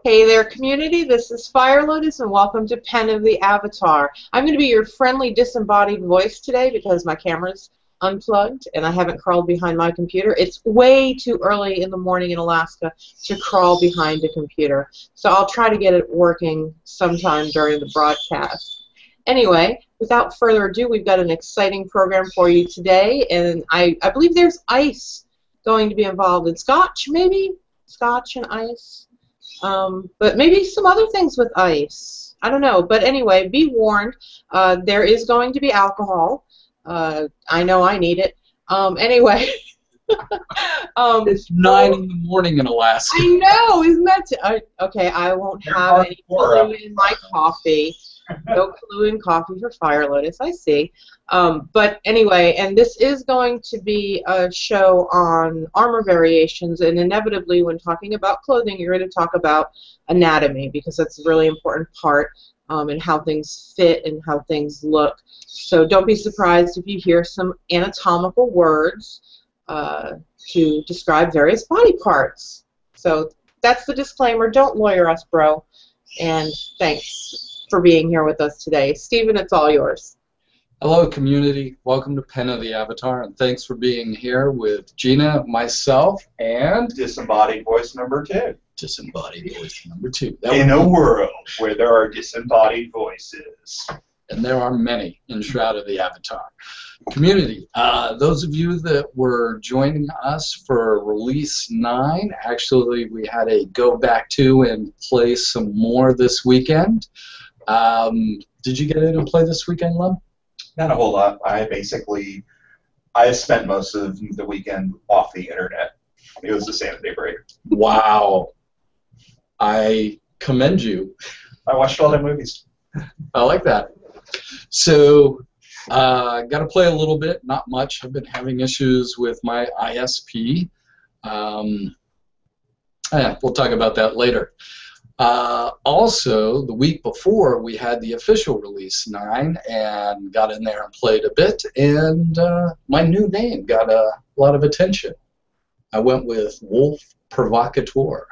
Hey there, community. This is Fire Lotus, and welcome to Pen of the Avatar. I'm going to be your friendly disembodied voice today because my camera's unplugged and I haven't crawled behind my computer. It's way too early in the morning in Alaska to crawl behind a computer, so I'll try to get it working sometime during the broadcast. Anyway, without further ado, we've got an exciting program for you today, and I believe there's ice going to be involved in scotch, maybe? Scotch and ice? But maybe some other things with ice. I don't know. But anyway, be warned. There is going to be alcohol. I know I need it. Anyway. It's 9 in the morning in Alaska. I know. Isn't that... okay, I won't have any Kahlua in my coffee. No Kahlua in coffee for Fire Lotus. I see. But anyway, and this is going to be a show on armor variations, and inevitably when talking about clothing, you're going to talk about anatomy because that's a really important part in how things fit and how things look. So don't be surprised if you hear some anatomical words to describe various body parts. So that's the disclaimer. Don't lawyer us, bro. And thanks for being here with us today. Stephen, it's all yours. Hello, community. Welcome to Pen of the Avatar, and thanks for being here with Gina, myself, and Disembodied voice number 2. Disembodied voice number 2. In a world where there are disembodied voices. And there are many in Shroud of the Avatar. Community, those of you that were joining us for Release 9, actually we had a go back to and play some more this weekend. Did you get in and play this weekend, Lem? Not a whole lot. I spent most of the weekend off the internet. It was a sanity break. Wow. I commend you. I watched all the movies. I like that. So, got to play a little bit, not much. I've been having issues with my ISP. Yeah, we'll talk about that later. Also, the week before, we had the official Release 9 and got in there and played a bit, and my new name got a lot of attention. I went with Wolf Provocateur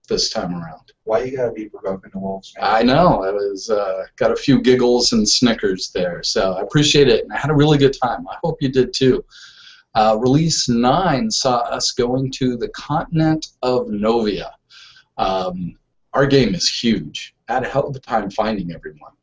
this time around. Why you gotta be provoking the wolves, man? I know. I was got a few giggles and snickers there, so I appreciate it, and I had a really good time. I hope you did too. Release 9 saw us going to the continent of Novia. Our game is huge. I had a hell of a time finding everyone.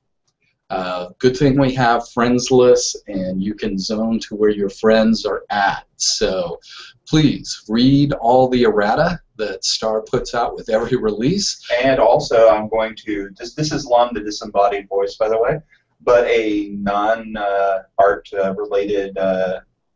Good thing we have friends lists, and you can zone to where your friends are at. So please read all the errata that Star puts out with every release. And also, I'm going to, this is Lon, the disembodied voice, by the way, but a non-art related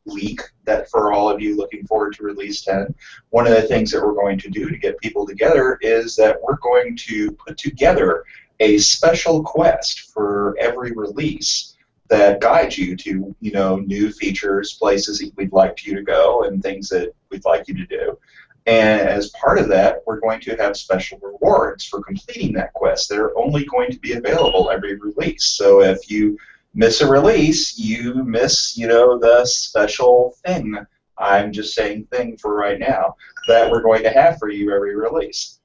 leak that for all of you looking forward to Release 10, one of the things that we're going to do to get people together is that we're going to put together a special quest for every release that guides you to, you know, new features, places that we'd like you to go, and things that we'd like you to do. And as part of that, we're going to have special rewards for completing that quest that are only going to be available every release. So if you miss a release, you miss, you know, the special thing. I'm just saying thing for right now that we're going to have for you every release.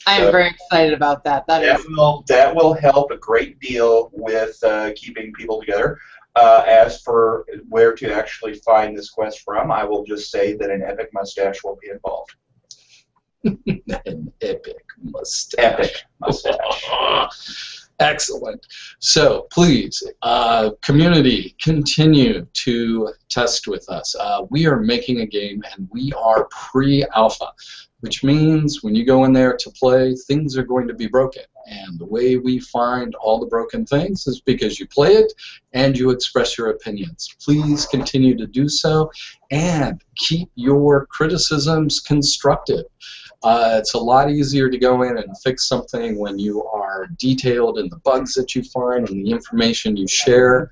I am very excited about that. That will help a great deal with keeping people together. As for where to actually find this quest from, I will just say that an epic mustache will be involved. An epic mustache. Epic mustache. Excellent. So please, community, continue to test with us. We are making a game, and we are pre-alpha, which means when you go in there to play, things are going to be broken. And the way we find all the broken things is because you play it and you express your opinions. Please continue to do so and keep your criticisms constructive. It's a lot easier to go in and fix something when you are detailed in the bugs that you find and the information you share.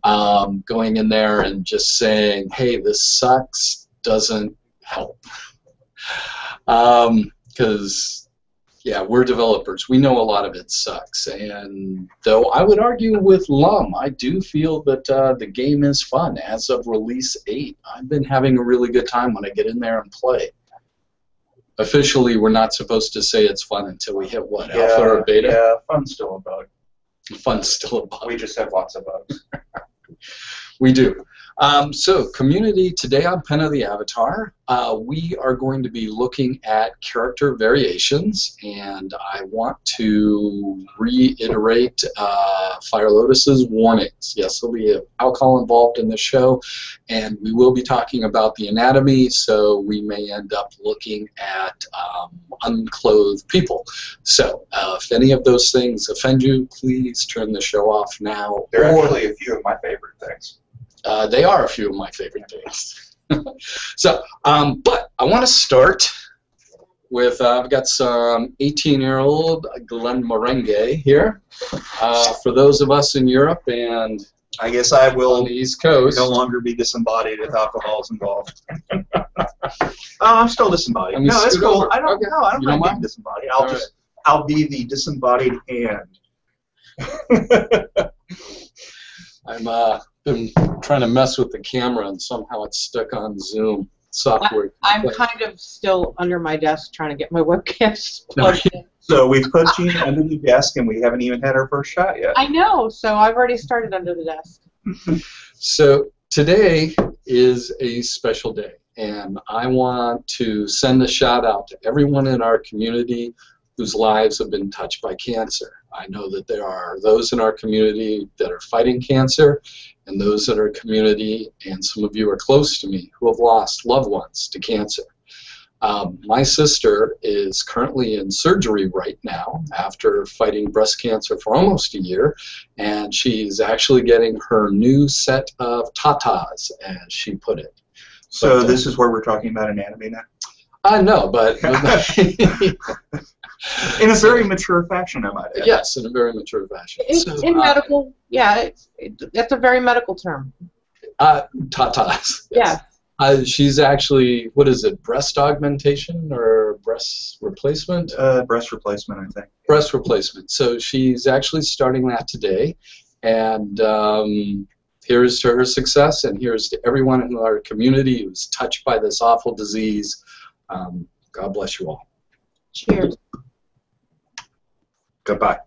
Going in there and just saying, hey, this sucks, doesn't help. Because, yeah, we're developers. We know a lot of it sucks. And though I would argue with Lum, I do feel that the game is fun. As of Release 8, I've been having a really good time when I get in there and play. officially we're not supposed to say it's fun until we hit what, alpha or beta? Yeah, fun's still a bug. Fun's still a bug. We just have lots of bugs. We do. So, community, today on Pen of the Avatar, we are going to be looking at character variations, and I want to reiterate Fire Lotus's warnings. Yes, there'll be alcohol involved in the show, and we will be talking about the anatomy, so we may end up looking at unclothed people. So, if any of those things offend you, please turn the show off now. They're actually a few of my favorite things. They are a few of my favorite things. So, but I want to start with, I've got some 18-year-old Glen Morengue here. For those of us in Europe and I guess I will on the East Coast. no longer be disembodied if alcohol is involved. I'm still disembodied. No, that's cool. Over. I don't Okay. know. I don't You don't mind being mind? disembodied. All I'll be the disembodied hand. I'm been trying to mess with the camera and somehow it's stuck on Zoom software. I'm kind of still under my desk trying to get my webcam plugged in. So we've put Gina under the desk and we haven't even had our first shot yet. I know, so I've already started under the desk. So today is a special day, and I want to send a shout out to everyone in our community whose lives have been touched by cancer. I know that there are those in our community that are fighting cancer, and those in our community, and some of you are close to me, who have lost loved ones to cancer. My sister is currently in surgery right now after fighting breast cancer for almost a year, and she's actually getting her new set of tatas, as she put it. So this is where we're talking about anatomy now? I know, but in a very mature fashion, I might add. yes, in a very mature fashion. In medical, yeah, that's a very medical term. Tatas. Yes. She's actually, what is it, breast augmentation or breast replacement? Breast replacement, I think. Breast replacement. So she's actually starting that today, and here's to her success, and here's to everyone in our community who's touched by this awful disease. God bless you all. Cheers. Goodbye.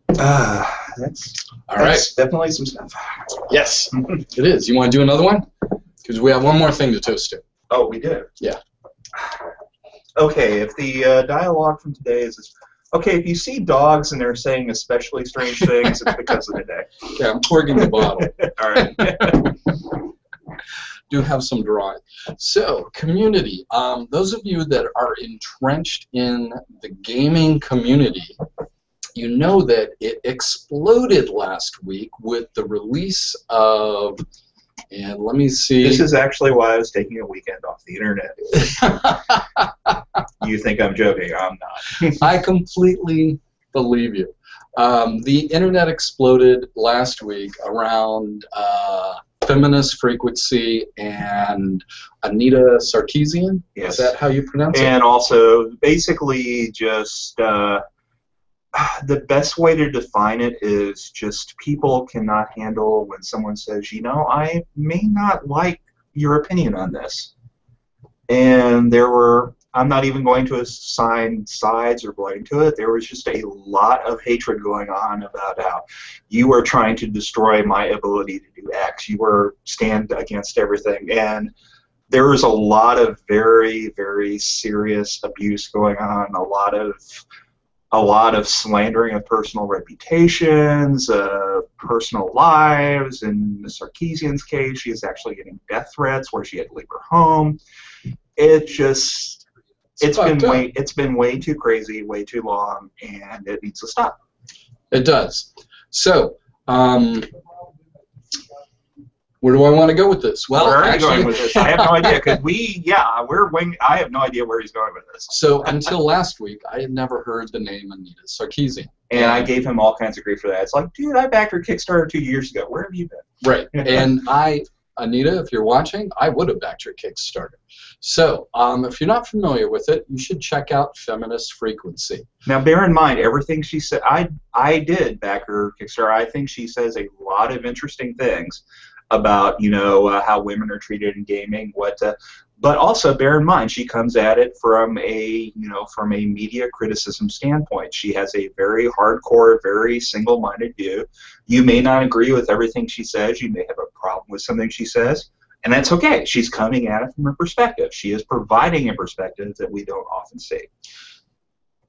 That's definitely some stuff. Yes, it is. You want to do another one? Because we have one more thing to toast to. Oh, we do? Yeah. Okay, if the dialogue from today is, okay, if you see dogs and they're saying especially strange things, it's because of the day. Yeah, I'm corking the bottle. All right. Do have some drawing. So, community, those of you that are entrenched in the gaming community, you know that it exploded last week with the release of, and let me see. This is actually why I was taking a weekend off the internet. You think I'm joking? I'm not. I completely believe you. The internet exploded last week around Feminist Frequency and Anita Sarkeesian. Yes. Is that how you pronounce it? And also, basically, just the best way to define it is just people cannot handle when someone says, you know, I may not like your opinion on this. And there were, I'm not even going to assign sides or blame to it, there was just a lot of hatred going on about how you are trying to destroy my ability to do X. You were stand against everything. And there was a lot of very, very serious abuse going on, a lot of slandering of personal reputations, personal lives. In Ms. Sarkeesian's case, she is actually getting death threats where she had to leave her home. It's been way too crazy, way too long, and it needs to stop. It does. So, where do I want to go with this? Well, where are you actually, going with this? I have no idea, because I have no idea where he's going with this. So until last week, I had never heard the name Anita Sarkeesian. And I gave him all kinds of grief for that. It's like, dude, I backed her Kickstarter 2 years ago. Where have you been? Right. And Anita, if you're watching, I would have backed your Kickstarter. So, if you're not familiar with it, you should check out Feminist Frequency. Now, bear in mind, everything she said, I did back her Kickstarter. I think she says a lot of interesting things about, you know, how women are treated in gaming, But also bear in mind, she comes at it from a media criticism standpoint. She has a very hardcore, very single-minded view. You may not agree with everything she says. You may have a problem with something she says, and that's okay. She's coming at it from a perspective. She is providing a perspective that we don't often see.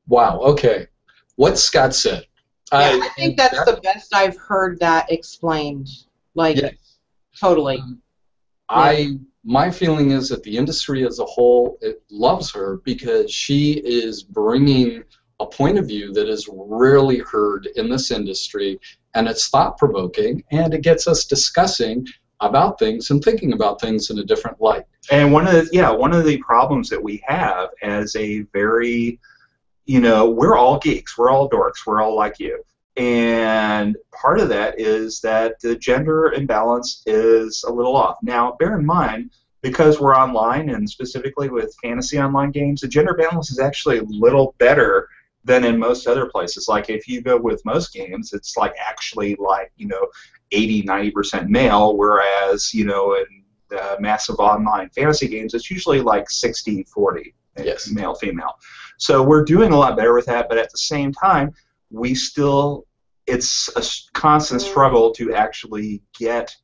Wow. Okay. What Scott said. Yeah, I think that's the best I've heard that explained. Like, yes. Totally. My feeling is that the industry as a whole, it loves her because she is bringing a point of view that is rarely heard in this industry, and it's thought-provoking, and it gets us discussing about things and thinking about things in a different light. And one of the problems that we have as a very, we're all geeks, we're all dorks, we're all like you. And part of that is that the gender imbalance is a little off. Now, bear in mind, because we're online, and specifically with fantasy online games, the gender balance is actually a little better than in most other places. Like, if you go with most games, it's like actually like, 80, 90% male, whereas, in massive online fantasy games, it's usually like 60-40, yes, male, female. So we're doing a lot better with that, but at the same time, it's a constant struggle to actually get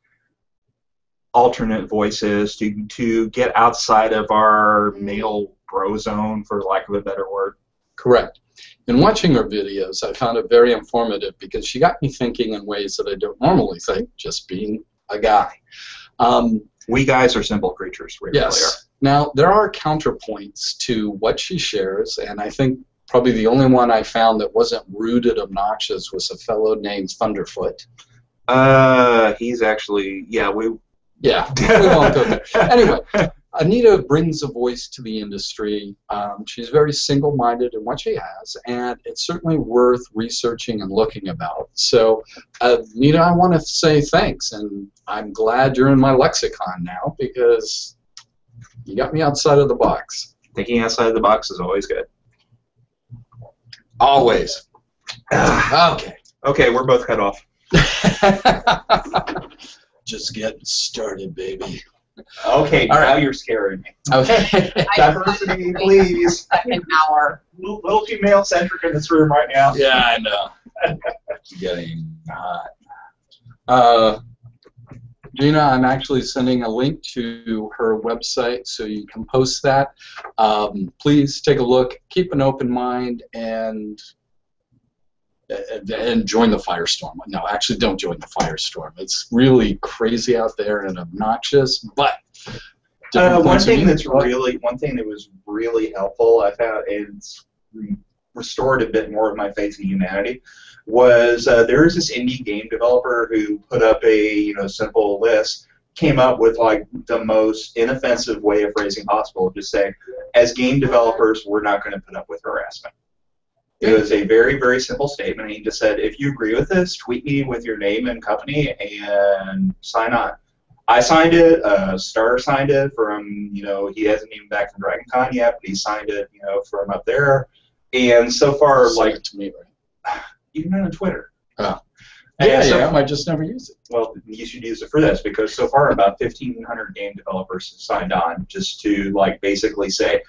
alternate voices, to get outside of our male bro zone, for lack of a better word. Correct. In watching her videos, I found it very informative because she got me thinking in ways that I don't normally think, just being a guy. We guys are simple creatures. We yes. Really are. Now, there are counterpoints to what she shares, and I think probably the only one I found that wasn't rude and obnoxious was a fellow named Thunderfoot. He's actually, we won't go there. Anyway, Anita brings a voice to the industry. She's very single-minded in what she has, and it's certainly worth researching and looking about. So, Anita, I want to say thanks, and I'm glad you're in my lexicon now because you got me outside of the box. Thinking outside of the box is always good. Always. Okay. Okay, we're both cut off. Just getting started, baby. Okay, all now right. You're scaring me. Okay. Diversity, please. Second hour. Little too male-centric in this room right now. Yeah, I know. Getting hot. Gina, I'm actually sending a link to her website so you can post that. Please take a look, keep an open mind, and join the firestorm. No, actually don't join the firestorm. It's really crazy out there and obnoxious, but one thing that was really helpful, I found, and it's restored a bit more of my faith in humanity, was there is this indie game developer who put up a simple list, came up with like the most inoffensive way of phrasing possible, just saying, as game developers, we're not going to put up with harassment. It was a very, very simple statement. He just said, if you agree with this, tweet me with your name and company and sign on. I signed it. Star signed it from, he hasn't even back from Dragon Con yet, but he signed it, from up there. And so far, like to me, right? Even on Twitter. Oh. Yeah, I just never use it. Well, you should use it for this, because so far about 1,500 game developers have signed on just to basically say,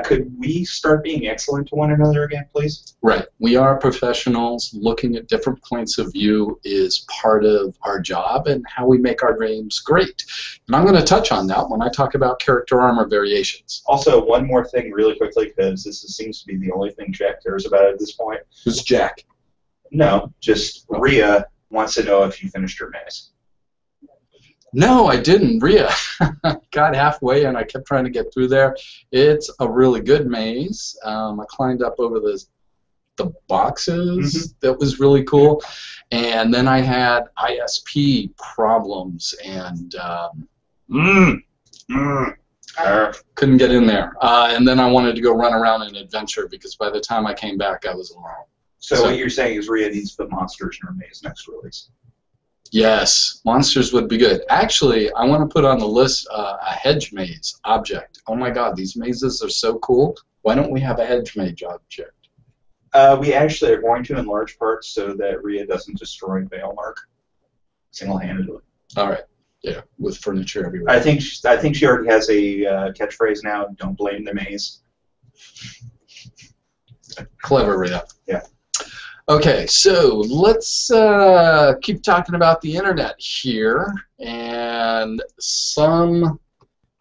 could we start being excellent to one another again, please? Right. We are professionals. Looking at different points of view is part of our job and how we make our games great. And I'm going to touch on that when I talk about character armor variations. Also, one more thing really quickly, because this seems to be the only thing Jack cares about at this point. Who's Jack? No, just Rhea wants to know if you finished your maze. No, I didn't. Rhea got halfway, and I kept trying to get through there. It's a really good maze. I climbed up over the boxes. Mm-hmm. That was really cool. And then I had ISP problems, and couldn't get in there. And then I wanted to go run around an adventure, because by the time I came back, I was alone. So what you're saying is Rhea needs to put monsters in her maze next release. Yes, monsters would be good. Actually, I want to put on the list a hedge maze object. Oh my God, these mazes are so cool. Why don't we have a hedge maze object? We actually are going to in large part so that Rhea doesn't destroy Veilmark single-handedly. All right. Yeah, with furniture everywhere. I think she already has a catchphrase now. Don't blame the maze. Clever, Rita. Yeah. Okay, so let's keep talking about the internet here, and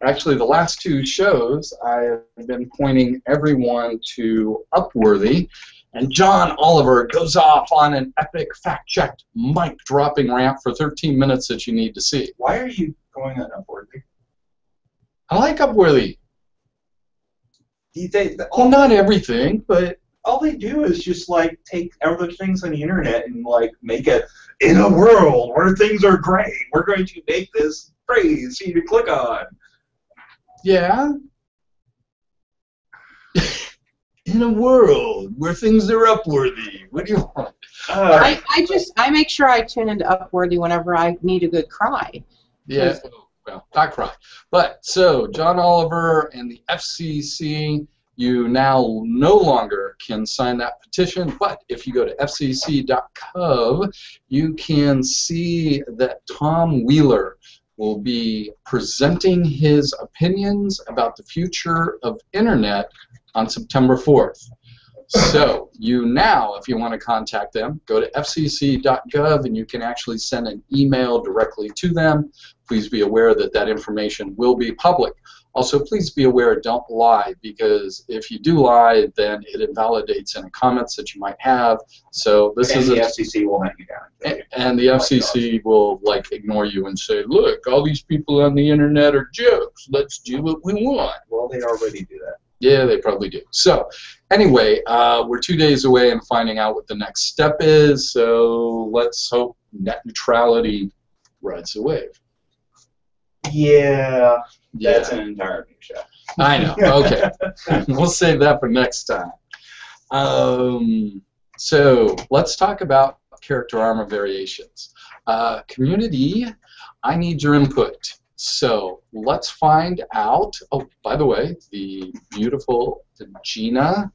actually the last two shows I have been pointing everyone to Upworthy, and John Oliver goes off on an epic fact-checked mic-dropping rant for 13 minutes that you need to see. Why are you going on Upworthy? I like Upworthy. Well, not everything, but all they do is just like take other things on the internet and like make it in a world where things are great. We're going to make this phrase for you to click on. Yeah. In a world where things are Upworthy. What do you want? I make sure I tune into Upworthy whenever I need a good cry. Yeah. Well, not cry. But so John Oliver and the FCC. You now no longer can sign that petition, but if you go to fcc.gov, you can see that Tom Wheeler will be presenting his opinions about the future of internet on September 4th. So you now, if you want to contact them, go to fcc.gov and you can actually send an email directly to them. Please be aware that that information will be public. Also, please be aware, don't lie, because if you do lie, then it invalidates any comments that you might have. So this is the FCC will hunt you down. And the FCC will like ignore you and say, look, all these people on the internet are jokes. Let's do what we want. Well, they already do that. Yeah, they probably do. So anyway, we're 2 days away and finding out what the next step is. So let's hope net neutrality rides the wave. Yeah. That's an entire new show. I know. Okay. We'll save that for next time. So let's talk about character armor variations. Community, I need your input. So let's find out. Oh, by the way, the beautiful Gina.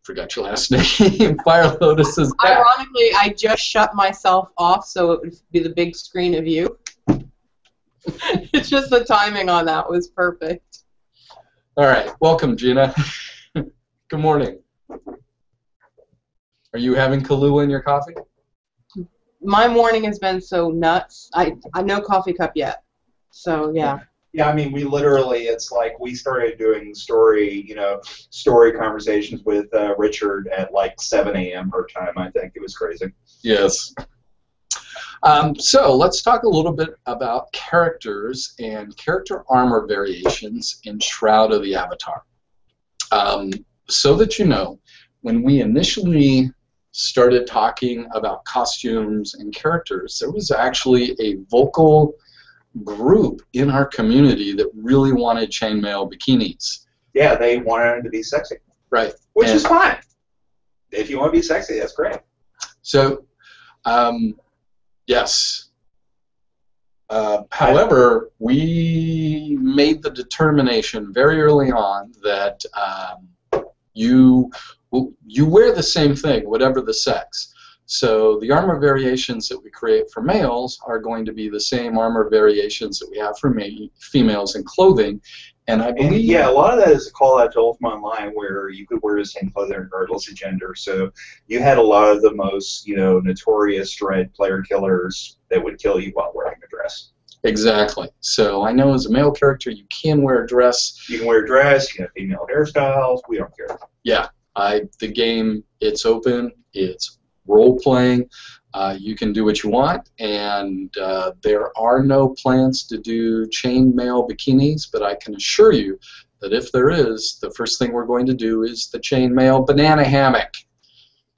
Forgot your last name. Fire Lotus is back. Ironically, I just shut myself off so it would be the big screen of you. It's just the timing on that was perfect. All right, welcome, Gina. Good morning. Are you having Kahlua in your coffee? My morning has been so nuts. I'm no coffee cup yet. So yeah. Yeah, I mean, we literally, it's like we started doing story conversations with Richard at like 7 a.m. her time, I think. It was crazy. Yes. So let's talk a little bit about characters and character armor variations in Shroud of the Avatar. So that you know, when we initially started talking about costumes and characters, there was actually a vocal group in our community that really wanted chainmail bikinis. Yeah, they wanted them to be sexy. Right. Which is fine. If you want to be sexy, that's great. So, yes. However, we made the determination very early on that you wear the same thing, whatever the sex. So the armor variations that we create for males are going to be the same armor variations that we have for females in clothing. And I believe... yeah, a lot of that is a call out to Ultima Online where you could wear the same clothing regardless of gender. So you had a lot of the most, notorious dread player killers that would kill you while wearing a dress. Exactly. So I know as a male character you can wear a dress. You can wear a dress, you can have female hairstyles, we don't care. Yeah. The game, it's open, it's role-playing. You can do what you want, and there are no plans to do chainmail bikinis, but I can assure you that if there is, the first thing we're going to do is the chainmail banana hammock.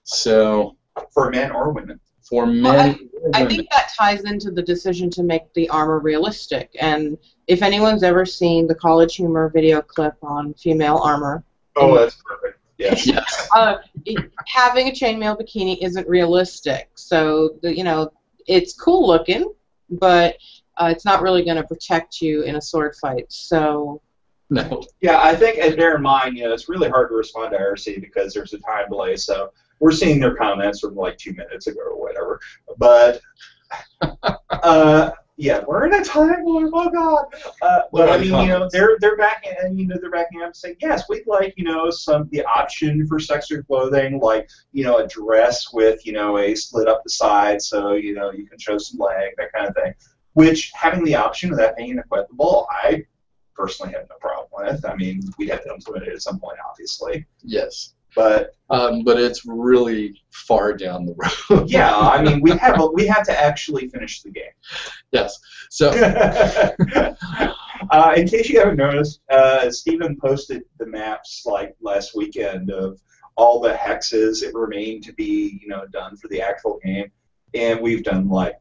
So for men or women? For men. I think that ties into the decision to make the armor realistic. And if anyone's ever seen the College Humor video clip on female armor. Oh, that's perfect. Yes. Yes. Having a chainmail bikini isn't realistic. So, it's cool looking, but it's not really going to protect you in a sword fight. So. No. Yeah, I think, and bear in mind, it's really hard to respond to IRC because there's a time delay. So we're seeing their comments from like 2 minutes ago or whatever. But Yeah, we're in a time warp. Oh God! But I mean, they're backing, and they're backing up and saying, yes, we'd like, the option for sexual clothing, like, a dress with, a split up the side, so you can show some leg, that kind of thing. Which, having the option of that being equitable, I personally have no problem with. I mean, we'd have to implement it at some point, obviously. Yes. But it's really far down the road. Yeah, I mean, we have to actually finish the game. Yes. So, in case you haven't noticed, Stephen posted the maps like last weekend of all the hexes that remain to be, done for the actual game, and we've done like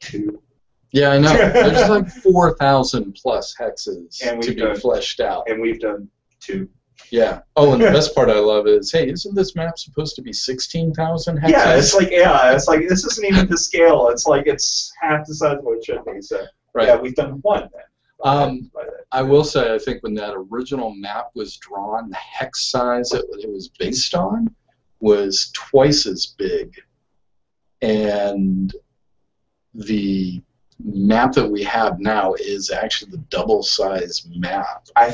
2. Yeah, I know. There's like 4,000 plus hexes to be fleshed out, and we've done 2. Yeah. Oh, and the best part I love is, hey, isn't this map supposed to be 16,000 hexes? Yeah, it's like this isn't even to scale. It's like it's half the size of what it should be. So right. Yeah, we've done 1 then. I will say, I think when that original map was drawn, the hex size it was based on was twice as big, and the map that we have now is actually the double size map. I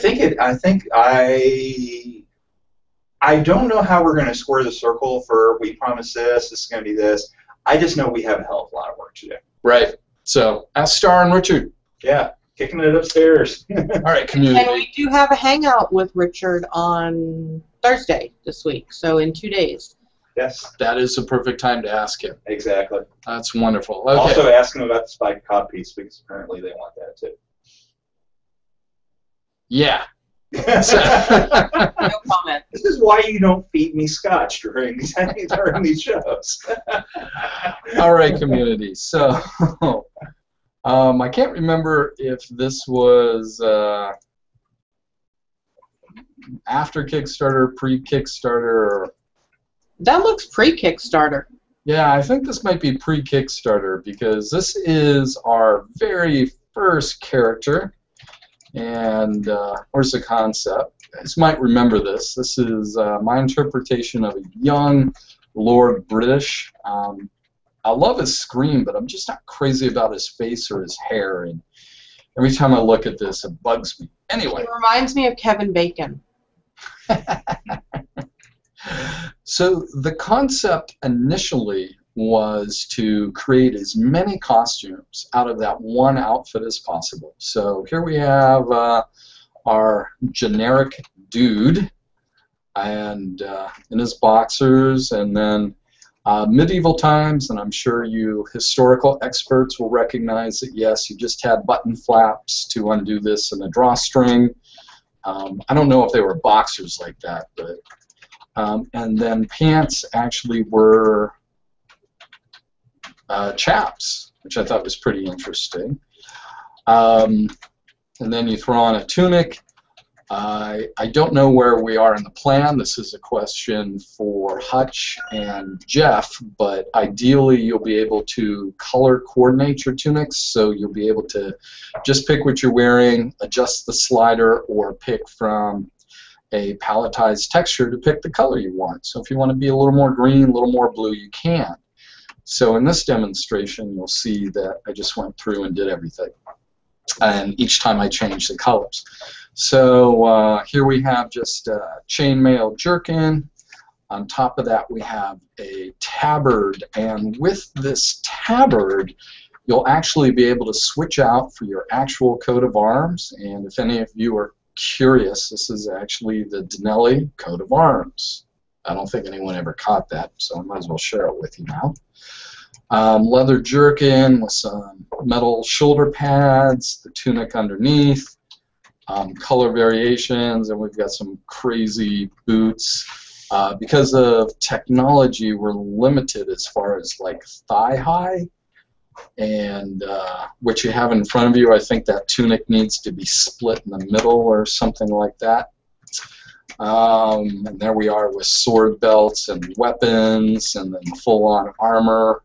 don't know how we're going to square the circle for we promise this is going to be this. I just know we have a hell of a lot of work to do. Right. So ask Star and Richard. Yeah, kicking it upstairs. All right, community. And we do have a hangout with Richard on Thursday this week, so in 2 days. Yes. That is the perfect time to ask him. Exactly. That's wonderful. Okay. Also ask him about the spiked cod piece because apparently they want that too. Yeah. No comment. This is why you don't feed me scotch during these shows. All right, community. So I can't remember if this was after Kickstarter, pre-Kickstarter, or... That looks pre-Kickstarter. Yeah, I think this might be pre-Kickstarter because this is our very first character. And where's the concept? You guys might remember this. This is my interpretation of a young Lord British. I love his scream, but I'm just not crazy about his face or his hair. And every time I look at this, it bugs me. Anyway. It reminds me of Kevin Bacon. So the concept initially was to create as many costumes out of that one outfit as possible. So here we have our generic dude and in his boxers, and then medieval times, and I'm sure you historical experts will recognize that yes, you just had button flaps to undo this and a drawstring. I don't know if they were boxers like that, but and then pants actually were chaps, which I thought was pretty interesting. And then you throw on a tunic. I don't know where we are in the plan. This is a question for Hutch and Jeff, but ideally you'll be able to color coordinate your tunics, so you'll be able to just pick what you're wearing, adjust the slider, or pick from a palletized texture to pick the color you want. So if you want to be a little more green, a little more blue, you can. So in this demonstration, you'll see that I just went through and did everything. And each time I changed the colors. So here we have just a chainmail jerkin. On top of that, we have a tabard. And with this tabard, you'll actually be able to switch out for your actual coat of arms. And if any of you are curious, this is actually the Denelli coat of arms. I don't think anyone ever caught that, so I might as well share it with you now. Leather jerkin with some metal shoulder pads, the tunic underneath, color variations, and we've got some crazy boots. Because of technology, we're limited as far as like thigh high. And what you have in front of you, I think that tunic needs to be split in the middle or something like that. And there we are with sword belts and weapons and then full-on armor.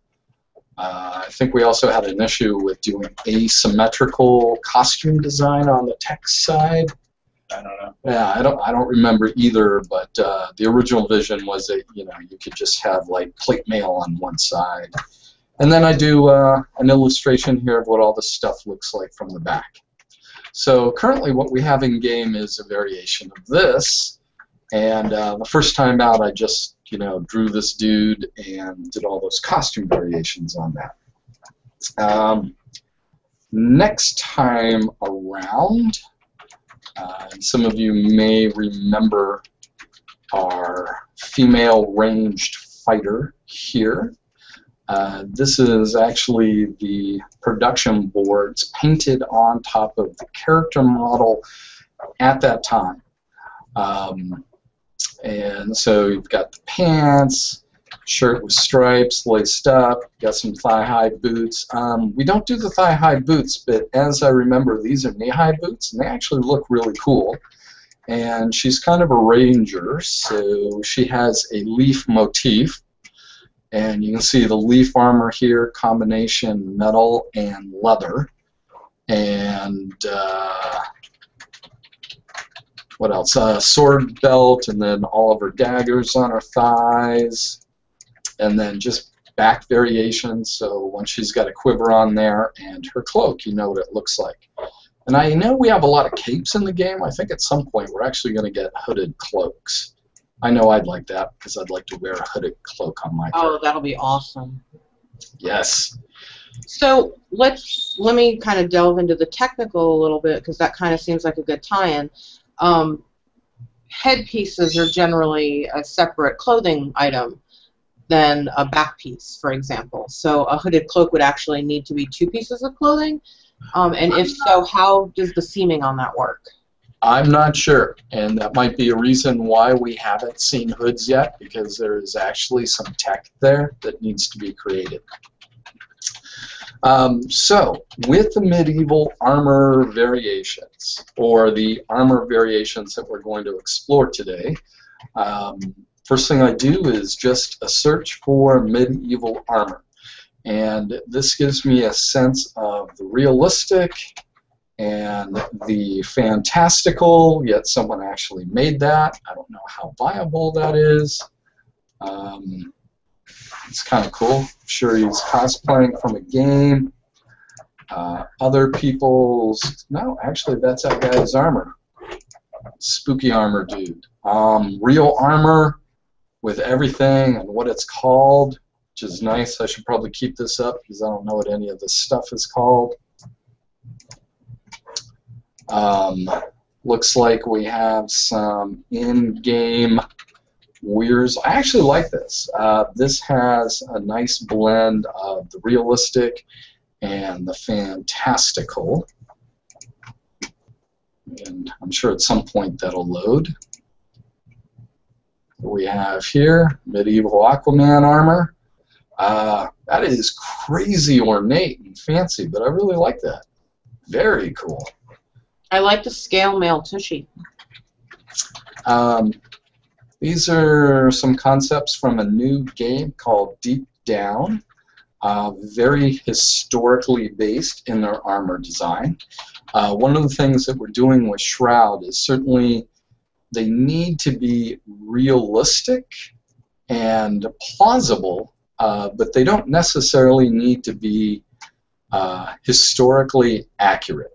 I think we also had an issue with doing asymmetrical costume design on the text side. I don't know. Yeah, I don't remember either, but the original vision was that you could just have like plate mail on one side And then I do an illustration here of what all this stuff looks like from the back. So currently what we have in game is a variation of this. And the first time out I just, drew this dude and did all those costume variations on that. Next time around, some of you may remember our female ranged fighter here. This is actually the production boards painted on top of the character model at that time. And so you've got the pants, shirt with stripes, laced up, got some thigh-high boots. We don't do the thigh-high boots, but as I remember, these are knee-high boots, and they actually look really cool. And she's kind of a ranger, so she has a leaf motif. And you can see the leaf armor here, combination metal and leather. And what else? Sword belt, and then all of her daggers on her thighs. And then just back variations, so once she's got a quiver on there, and her cloak, you know what it looks like. And I know we have a lot of capes in the game. I think at some point we're actually going to get hooded cloaks. I know I'd like that because I'd like to wear a hooded cloak on my character. Oh, that'll be awesome. Yes. So let me kind of delve into the technical a little bit, because that kind of seems like a good tie-in. Headpieces are generally a separate clothing item than a back piece, for example. So a hooded cloak would actually need to be 2 pieces of clothing. And if so, how does the seaming on that work? I'm not sure, and that might be a reason why we haven't seen hoods yet, because there is actually some tech there that needs to be created. So, with the medieval armor variations, or the armor variations that we're going to explore today, first thing I do is just a search for medieval armor. And this gives me a sense of the realistic and the fantastical, yet someone actually made that. I don't know how viable that is. It's kind of cool. I'm sure he's cosplaying from a game. Other people's... No, actually, that's that guy's armor. Spooky armor dude. Real armor with everything and what it's called, which is nice. I should probably keep this up because I don't know what any of this stuff is called. Looks like we have some in-game weirs. I actually like this. This has a nice blend of the realistic and the fantastical. And I'm sure at some point that'll load. What we have here, medieval Aquaman armor. That is crazy ornate and fancy, but I really like that. Very cool. I like the scale mail tushy. These are some concepts from a new game called Deep Down. Very historically based in their armor design. One of the things that we're doing with Shroud is certainly they need to be realistic and plausible, but they don't necessarily need to be historically accurate.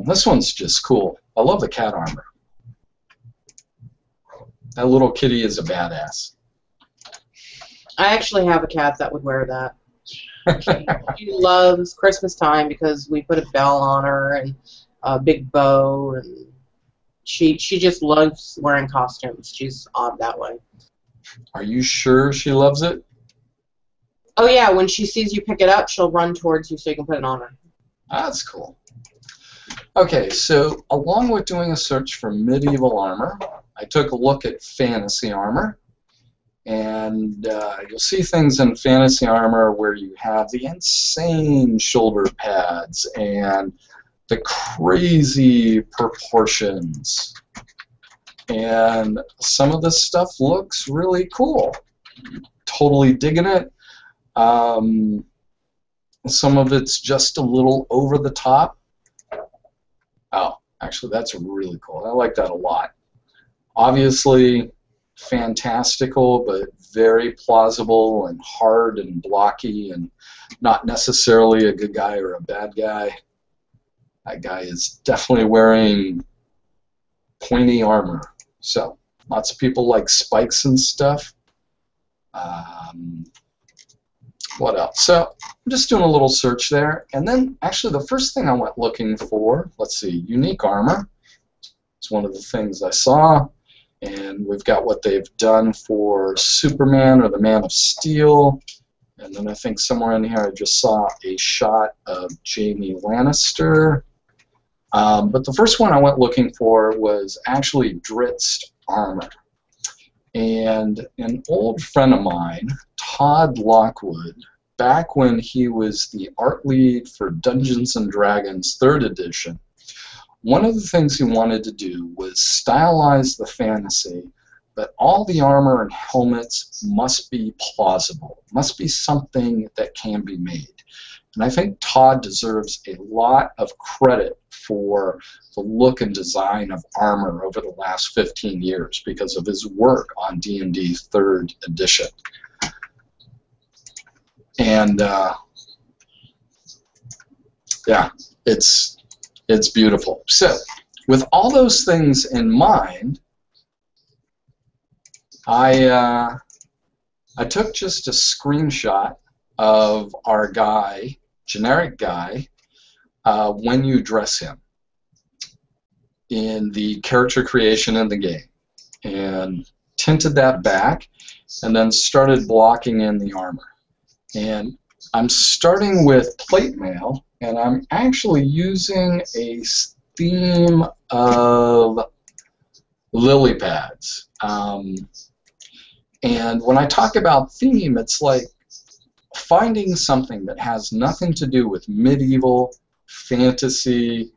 This one's just cool. I love the cat armor. That little kitty is a badass. I actually have a cat that would wear that. She loves Christmas time because we put a bell on her and a big bow, and she just loves wearing costumes. She's odd that way. Are you sure she loves it? Oh yeah, when she sees you pick it up, she'll run towards you so you can put it on her. That's cool. Okay, so along with doing a search for medieval armor, I took a look at fantasy armor. And you'll see things in fantasy armor where you have the insane shoulder pads and the crazy proportions. And some of this stuff looks really cool. Totally digging it. Some of it's just a little over the top. Oh, actually, that's really cool. I like that a lot. Obviously, fantastical, but very plausible and hard and blocky and not necessarily a good guy or a bad guy. That guy is definitely wearing pointy armor. So lots of people like spikes and stuff. What else? So I'm just doing a little search there, and then actually the first thing I went looking for, let's see, unique armor. It's one of the things I saw, and we've got what they've done for Superman or the Man of Steel, and then I think somewhere in here I just saw a shot of Jaime Lannister. But the first one I went looking for was actually Dritzed armor. And an old friend of mine, Todd Lockwood, back when he was the art lead for Dungeons & Dragons 3rd edition, one of the things he wanted to do was stylize the fantasy, but all the armor and helmets must be plausible, must be something that can be made. And I think Todd deserves a lot of credit for the look and design of armor over the last 15 years because of his work on D&D 3rd edition. And yeah, it's beautiful. So with all those things in mind, I took just a screenshot of our guy, generic guy, when you dress him in the character creation in the game, and tinted that back, and then started blocking in the armor. And I'm starting with plate mail, and I'm actually using a theme of lily pads. And when I talk about theme, it's like finding something that has nothing to do with medieval, fantasy,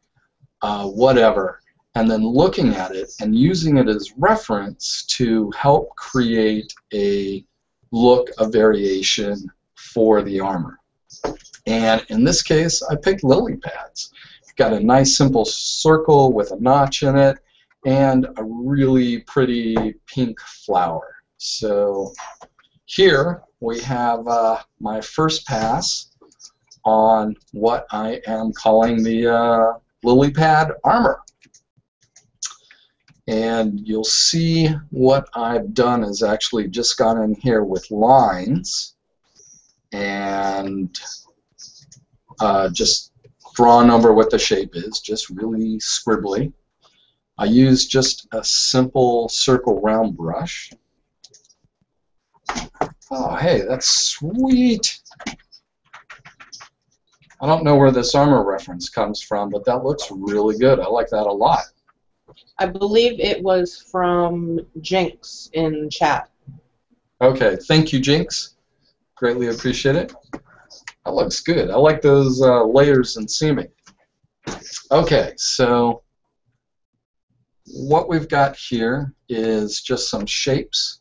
whatever, and then looking at it and using it as reference to help create a look, a variation for the armor. And in this case, I picked lily pads. Got a nice simple circle with a notch in it and a really pretty pink flower. So here we have my first pass on what I am calling the lily pad armor. And you'll see what I've done is actually just gone in here with lines and just drawn over what the shape is, just really scribbly. I use just a simple circle round brush. Oh, hey, that's sweet. I don't know where this armor reference comes from, but that looks really good. I like that a lot. I believe it was from Jinx in chat. Okay, thank you, Jinx. Greatly appreciate it. That looks good. I like those layers and seaming. Okay, so what we've got here is just some shapes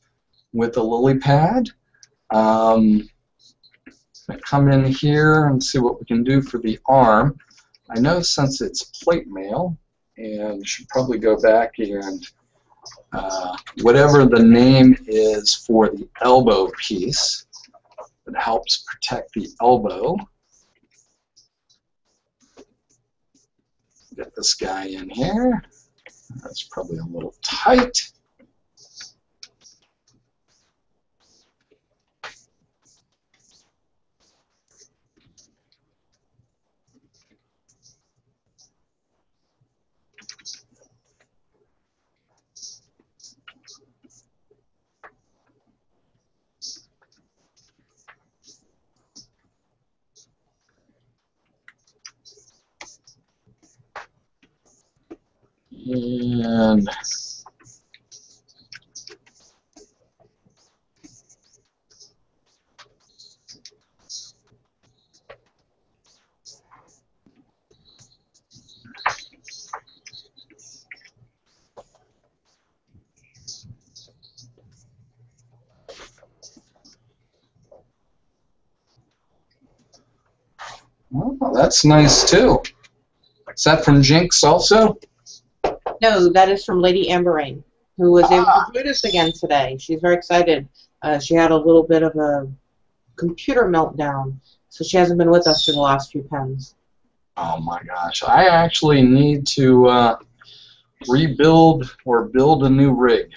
with a lily pad. I come in here and see what we can do for the arm. I know since it's plate mail, and should probably go back and whatever the name is for the elbow piece that helps protect the elbow. Get this guy in here. That's probably a little tight. And oh, that's nice too. Is that from Jinx also? No, that is from Lady Amberrain. who was able to join us again today. She's very excited. She had a little bit of a computer meltdown, so she hasn't been with us for the last few pens. Oh my gosh, I actually need to rebuild or build a new rig.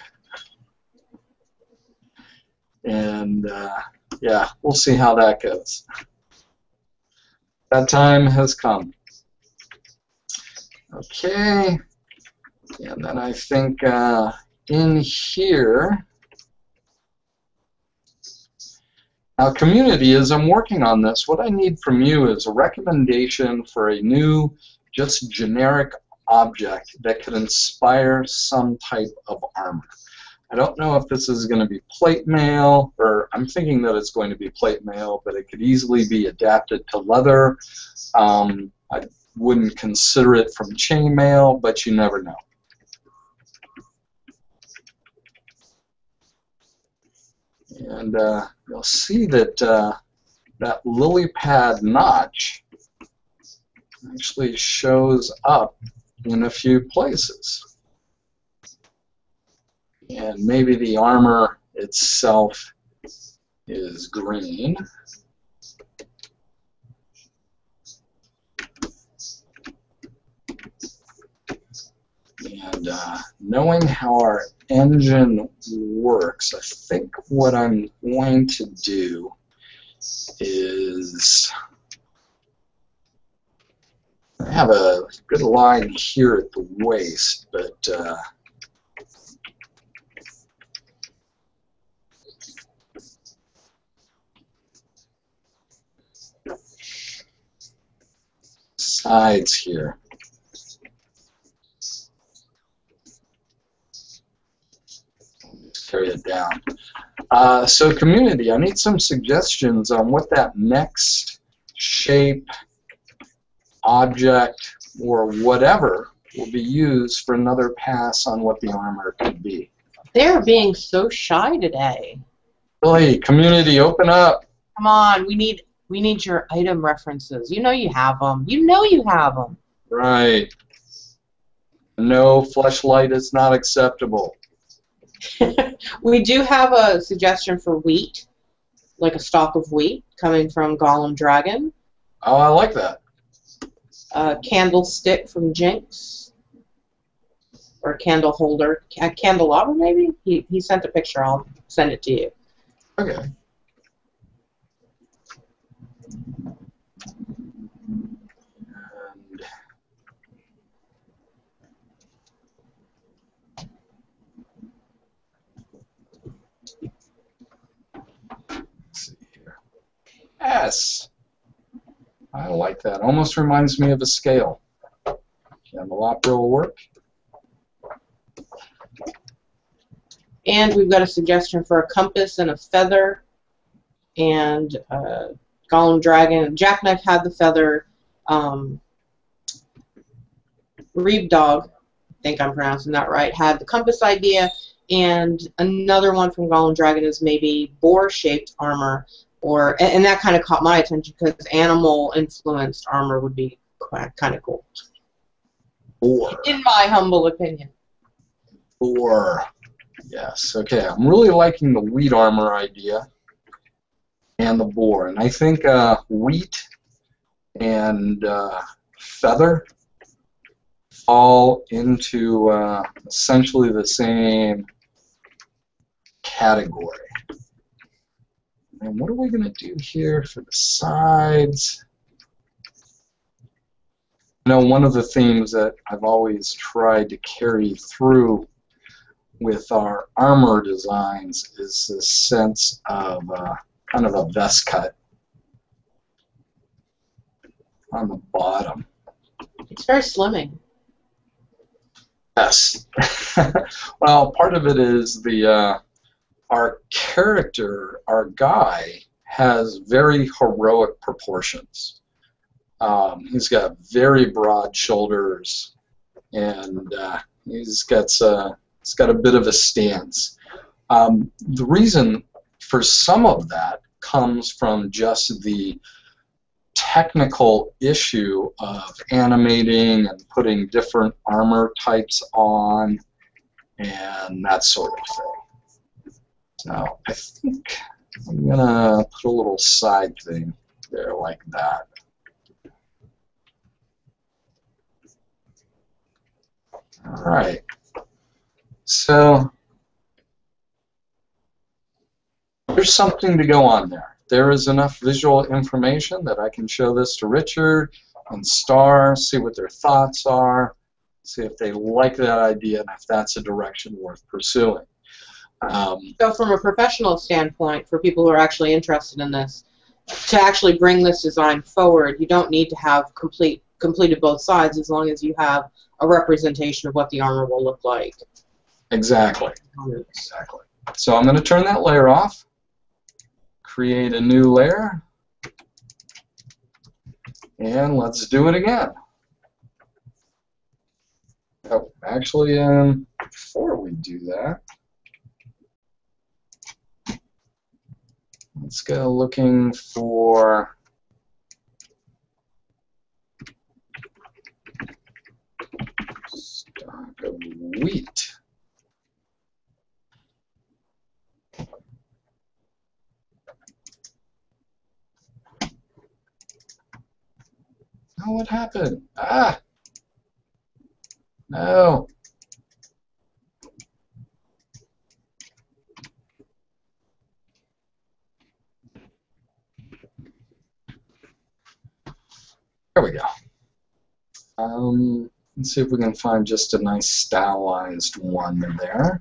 And yeah, we'll see how that goes. That time has come. Okay, and then I think in here, now community, as I'm working on this, what I need from you is a recommendation for a new, just generic object that could inspire some type of armor. I don't know if this is going to be plate mail, or I'm thinking that it's going to be plate mail, but it could easily be adapted to leather. I wouldn't consider it from chainmail, but you never know. And you'll see that that lily pad notch actually shows up in a few places. And maybe the armor itself is green. And knowing how our engine works, I think what I'm going to do is I have a good line here at the waist, but sides here. Carry it down. So community, I need some suggestions on what that next shape, object, or whatever will be used for another pass on what the armor could be. They're being so shy today. Really, community, open up. Come on, we need your item references. You know you have them. You know you have them. Right. No, fleshlight is not acceptable. We do have a suggestion for wheat, like a stalk of wheat coming from Golem Dragon. Oh, I like that. A candlestick from Jinx, or a candle holder, a candelabra maybe. He sent a picture. I'll send it to you. Okay. Yes, I like that. Almost reminds me of a scale. Candelabra will work. And we've got a suggestion for a compass and a feather, and Golem Dragon. Jackknife had the feather. Reeb Dog, I think I'm pronouncing that right, had the compass idea, and another one from Golem Dragon is maybe boar-shaped armor. And that kind of caught my attention because animal-influenced armor would be kind of cool. Boar. In my humble opinion. Boar. Yes. Okay. I'm really liking the wheat armor idea and the boar, and I think wheat and feather fall into essentially the same category. And what are we going to do here for the sides? You know, one of the themes that I've always tried to carry through with our armor designs is this sense of kind of a vest cut on the bottom. It's very slimming. Yes. Well, part of it is the our character, our guy, has very heroic proportions. He's got very broad shoulders, and he's got a bit of a stance. The reason for some of that comes from just the technical issue of animating and putting different armor types on, and that sort of thing. Now, I think I'm going to put a little side thing there like that. All right. So there's something to go on there. There is enough visual information that I can show this to Richard and Star, see what their thoughts are, see if they like that idea and if that's a direction worth pursuing. So from a professional standpoint, for people who are actually interested in this, to actually bring this design forward, you don't need to have completed both sides as long as you have a representation of what the armor will look like. Exactly. Exactly. So I'm going to turn that layer off, create a new layer, and let's do it again. Oh, actually, before we do that, let's go looking for stock of wheat. Oh, what happened? Ah! No. There we go. Let's see if we can find just a nice stylized one there.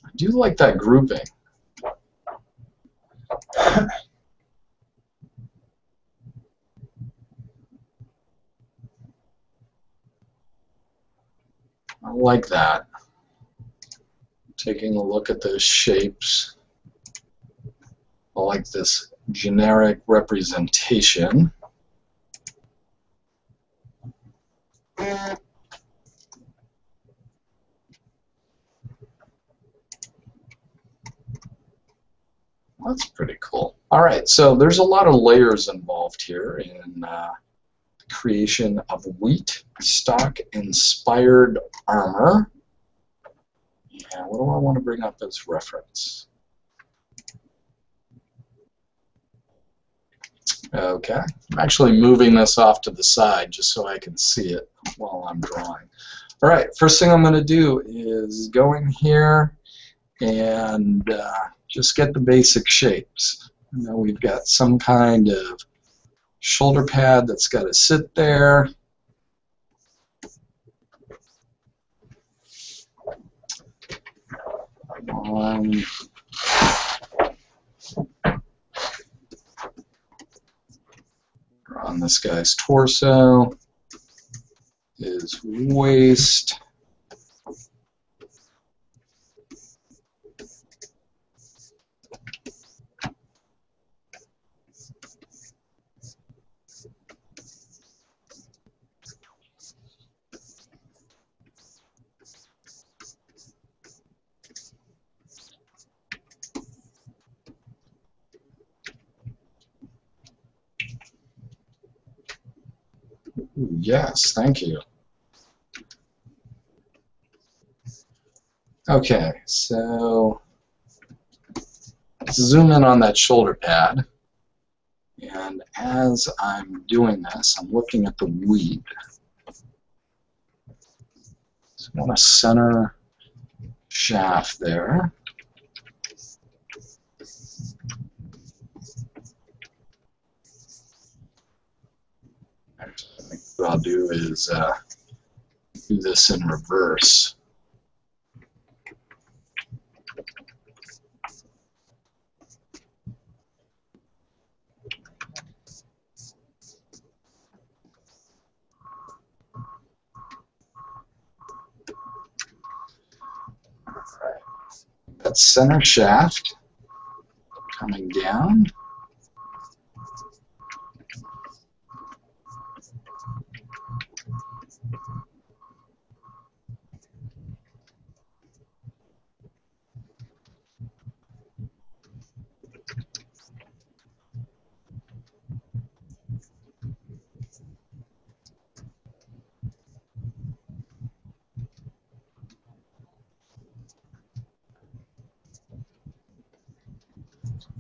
I do like that grouping. I like that. Taking a look at those shapes. I like this generic representation. That's pretty cool. All right, so there's a lot of layers involved here in the creation of wheat stock inspired armor. And what do I want to bring up as reference? Okay, I'm actually moving this off to the side just so I can see it while I'm drawing. All right, first thing I'm going to do is go in here and just get the basic shapes. Now we've got some kind of shoulder pad that's got to sit there. On this guy's torso, his waist. Ooh, yes, thank you. Okay, so let's zoom in on that shoulder pad. And as I'm doing this, I'm looking at the wheat. So I want to center shaft there. Actually, I think what I'll do is do this in reverse. That center shaft coming down.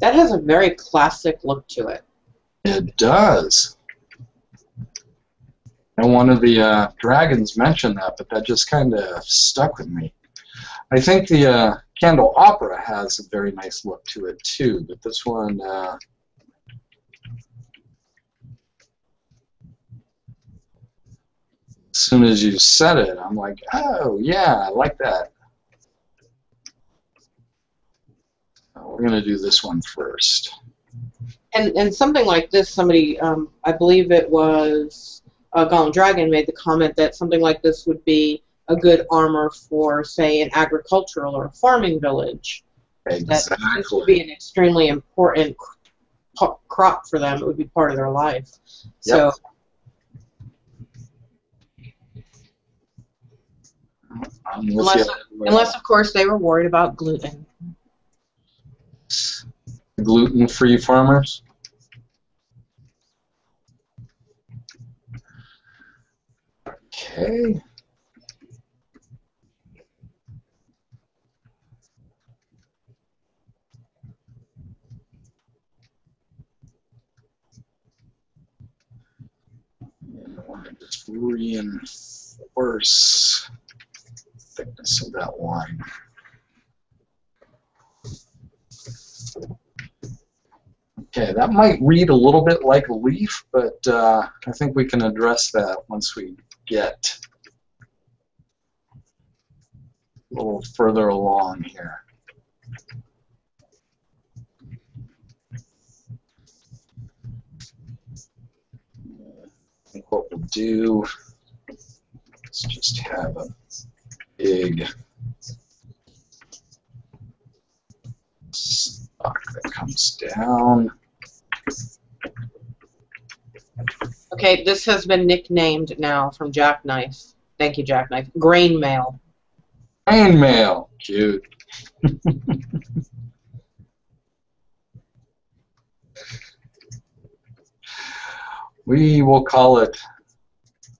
That has a very classic look to it. It does. And one of the dragons mentioned that, but that just kind of stuck with me. I think the Candle Opera has a very nice look to it too, but this one, as soon as you said it, I'm like, oh yeah, I like that. We're going to do this one first. And something like this, somebody, I believe it was Golem Dragon, made the comment that something like this would be a good armor for, say, an agricultural or a farming village. Exactly. That this would be an extremely important crop for them. It would be part of their life. So. Unless, of course, they were worried about gluten. Gluten-free farmers. Okay. And I want to just reinforce the thickness of that line. Okay, that might read a little bit like a leaf, but I think we can address that once we get a little further along here. I think what we'll do is just have a big stock that comes down. Okay, this has been nicknamed now from Jackknife. Thank you, Jackknife. Grain mail. Grain mail. Cute. We will call it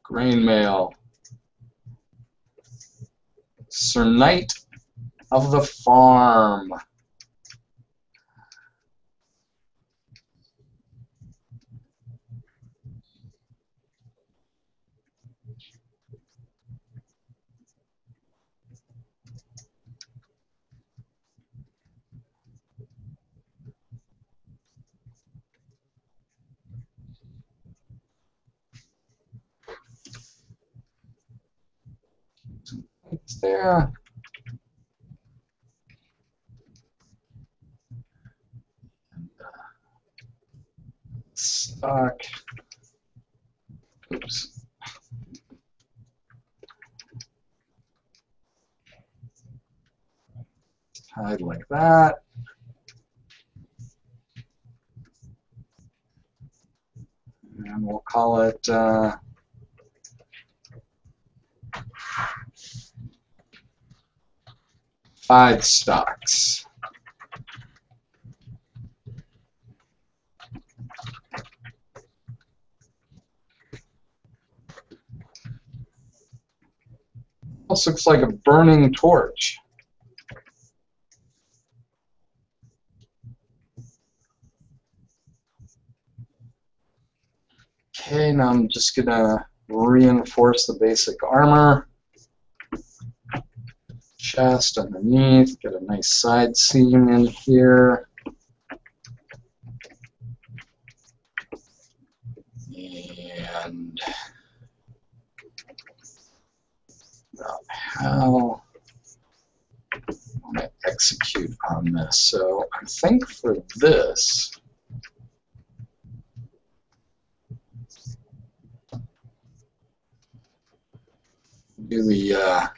grain mail. Sir Knight of the Farm. It's there. And, stock. Oops. Tied like that. And we'll call it 5 stocks. Almost looks like a burning torch. Okay, now I'm just gonna reinforce the basic armor. Chest underneath, get a nice side seam in here. And about how I want to execute on this. So I think for this, do the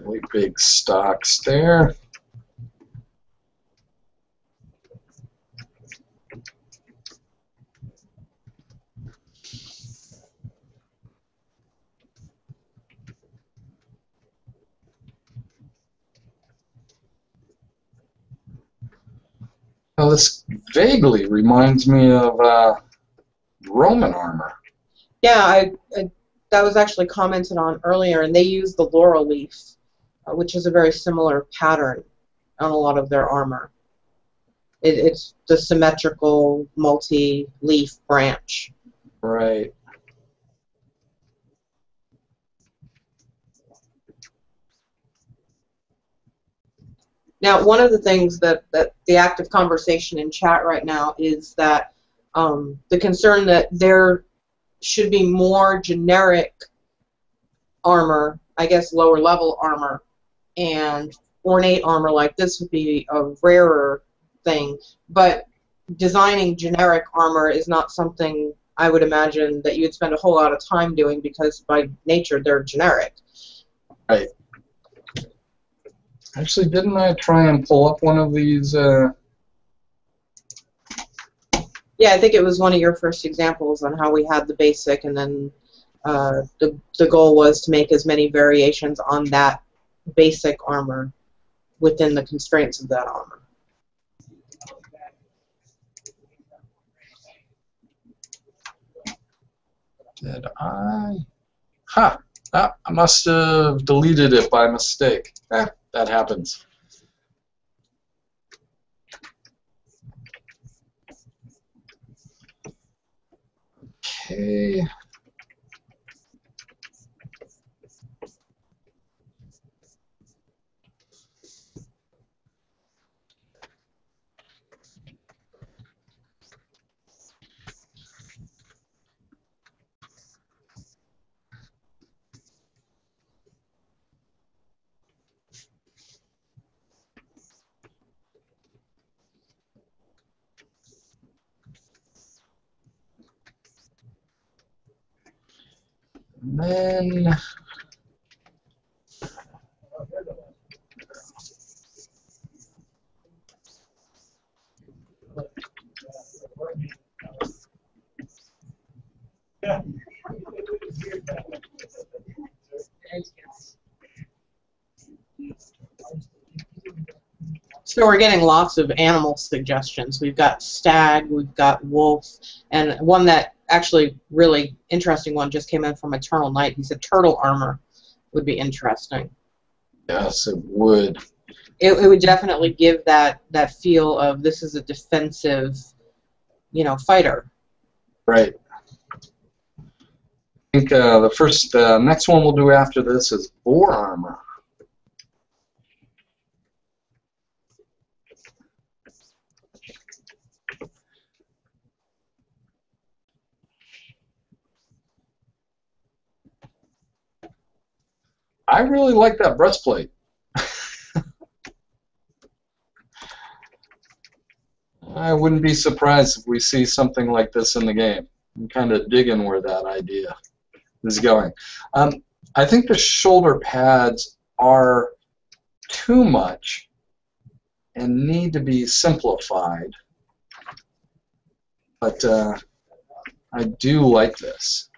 really big stocks there. Now this vaguely reminds me of Roman armor. Yeah, that was actually commented on earlier, and they use the laurel leaf, which is a very similar pattern on a lot of their armor. It's the symmetrical multi-leaf branch. Right. Now, one of the things that the active conversation in chat right now is that the concern that there should be more generic armor, I guess lower level armor, and ornate armor like this would be a rarer thing. But designing generic armor is not something I would imagine that you would spend a whole lot of time doing because by nature they're generic. Right. Actually, didn't I try and pull up one of these? Yeah, I think it was one of your first examples on how we had the basic, and then the goal was to make as many variations on that basic armor within the constraints of that armor. Did I? Ha! Ah, I must have deleted it by mistake. That happens. Okay. And then So we're getting lots of animal suggestions. We've got stag, we've got wolf, and one that actually really interesting one just came in from Eternal Night. He said turtle armor would be interesting. yes, it would. It would definitely give that feel of this is a defensive, fighter. Right. I think the next one we'll do after this is boar armor. I really like that breastplate. I wouldn't be surprised if we see something like this in the game. I'm kind of digging where that idea is going. I think the shoulder pads are too much and need to be simplified. But I do like this.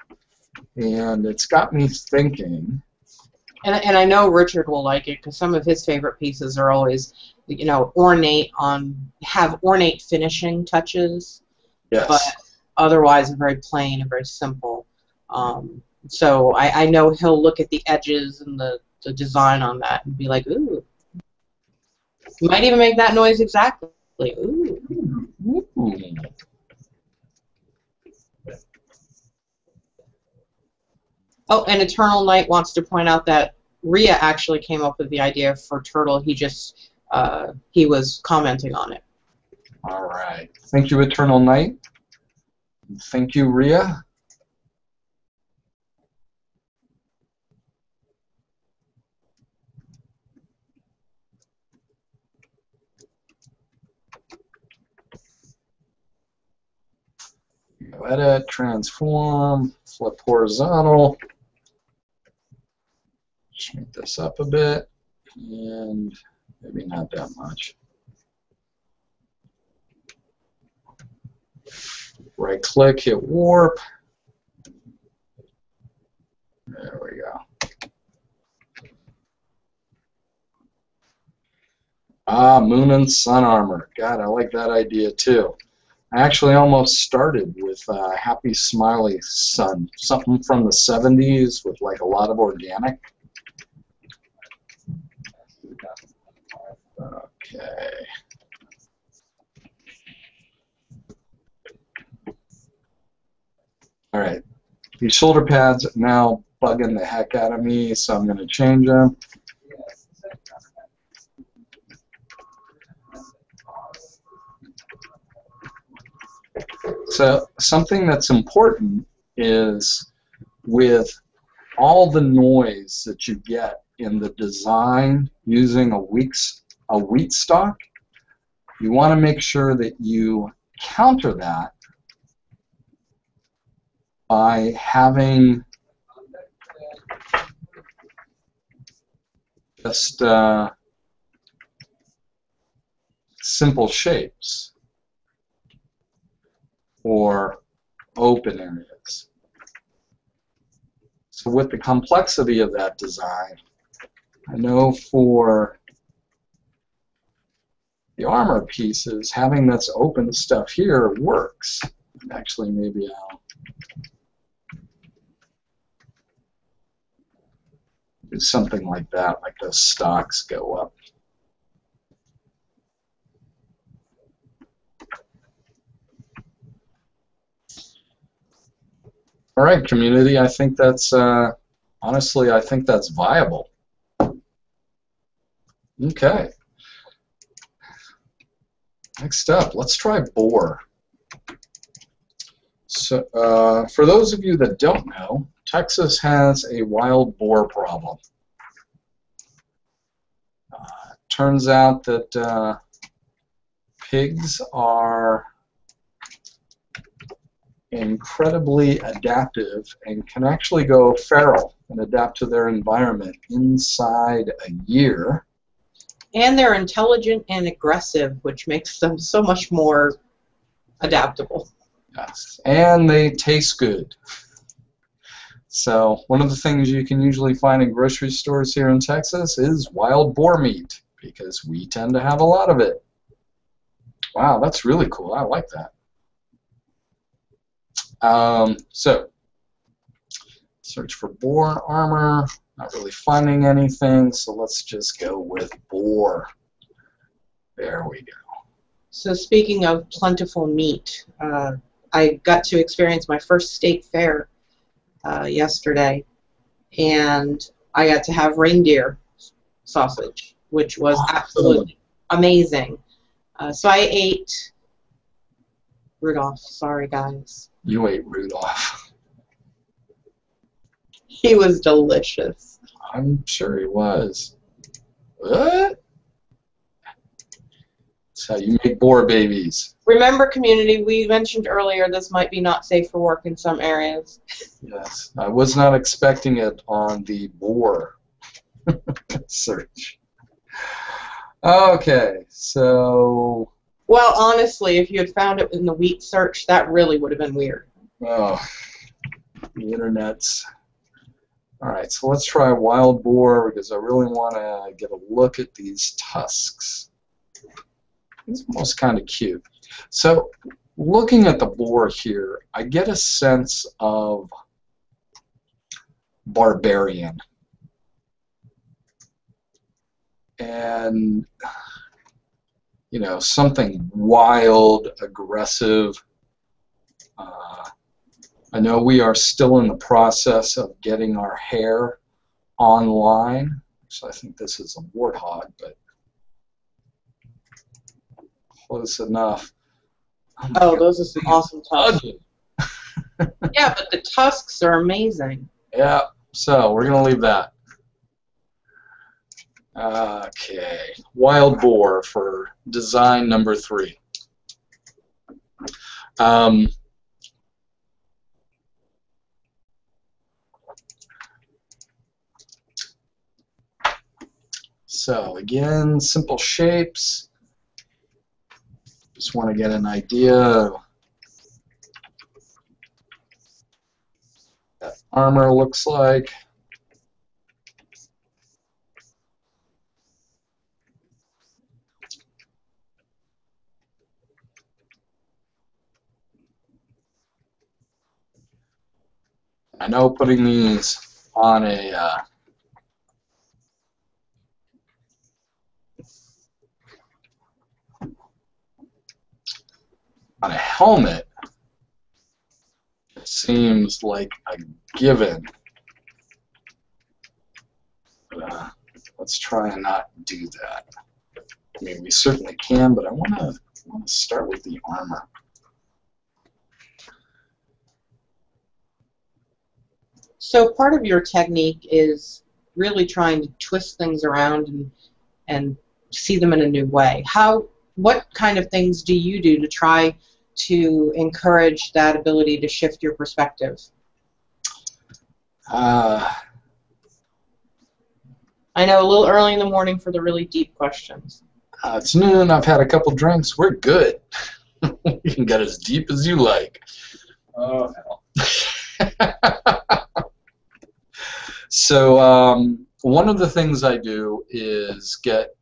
And it's got me thinking. And I know Richard will like it because some of his favorite pieces are always, ornate have ornate finishing touches. Yes. But otherwise very plain and very simple. So I know he'll look at the edges and the design on that and be like, ooh. You might even make that noise exactly. Ooh. Ooh. Oh, and Eternal Night wants to point out that Rhea actually came up with the idea for Turtle. He just, he was commenting on it. All right. Thank you, Eternal Night. Thank you, Rhea. Go edit, transform, flip horizontal. Shrink this up a bit, and maybe not that much. Right click, hit warp. There we go. Ah, Moon and Sun armor. God, I like that idea too. I actually almost started with Happy Smiley Sun, something from the 70s with like a lot of organic. Okay. All right. These shoulder pads are now bugging the heck out of me, so I'm going to change them. So something that's important is with all the noise that you get in the design using a wheat stock, you want to make sure that you counter that by having just simple shapes or open areas. So with the complexity of that design, I know for the armor pieces, having this open stuff here works. Actually, maybe I'll do something like that, like those stocks go up. All right, community, I think that's, honestly, I think that's viable. Okay. Next up, let's try boar. So, for those of you that don't know, Texas has a wild boar problem. Turns out that pigs are incredibly adaptive and can actually go feral and adapt to their environment inside a year. And they're intelligent and aggressive, which makes them so much more adaptable. Yes, and they taste good. So one of the things you can usually find in grocery stores here in Texas is wild boar meat, because we tend to have a lot of it. Wow, that's really cool. I like that. So search for boar armor. Not really finding anything, so let's just go with boar. There we go. So speaking of plentiful meat, I got to experience my first state fair yesterday, and I got to have reindeer sausage, which was absolutely amazing. So I ate Rudolph. Sorry, guys. You ate Rudolph. He was delicious. I'm sure he was. What? That's how you make boar babies. Remember, community, we mentioned earlier this might be not safe for work in some areas. Yes, I was not expecting it on the boar search. Okay, so... Well, honestly, if you had found it in the wheat search, that really would have been weird. Oh, the internet's... Alright, so let's try wild boar, because I really want to get a look at these tusks. It's almost kind of cute. So, looking at the boar here, I get a sense of barbarian. And, you know, something wild, aggressive. I know we are still in the process of getting our hair online. So I think this is a warthog, but close enough. Oh, those are some awesome tusks. Ugly. Yeah, but the tusks are amazing. Yeah, so we're going to leave that. Okay, wild boar for design number 3. So again, simple shapes. Just want to get an idea of what that armor looks like. I know putting these on a helmet seems like a given. But, let's try and not do that. I mean, we certainly can, but I want to start with the armor. So part of your technique is really trying to twist things around and see them in a new way. What kind of things do you do to try to encourage that ability to shift your perspective? Uh, I know, a little early in the morning for the really deep questions. It's noon. I've had a couple drinks. We're good. You can get as deep as you like. Oh, hell. So one of the things I do is get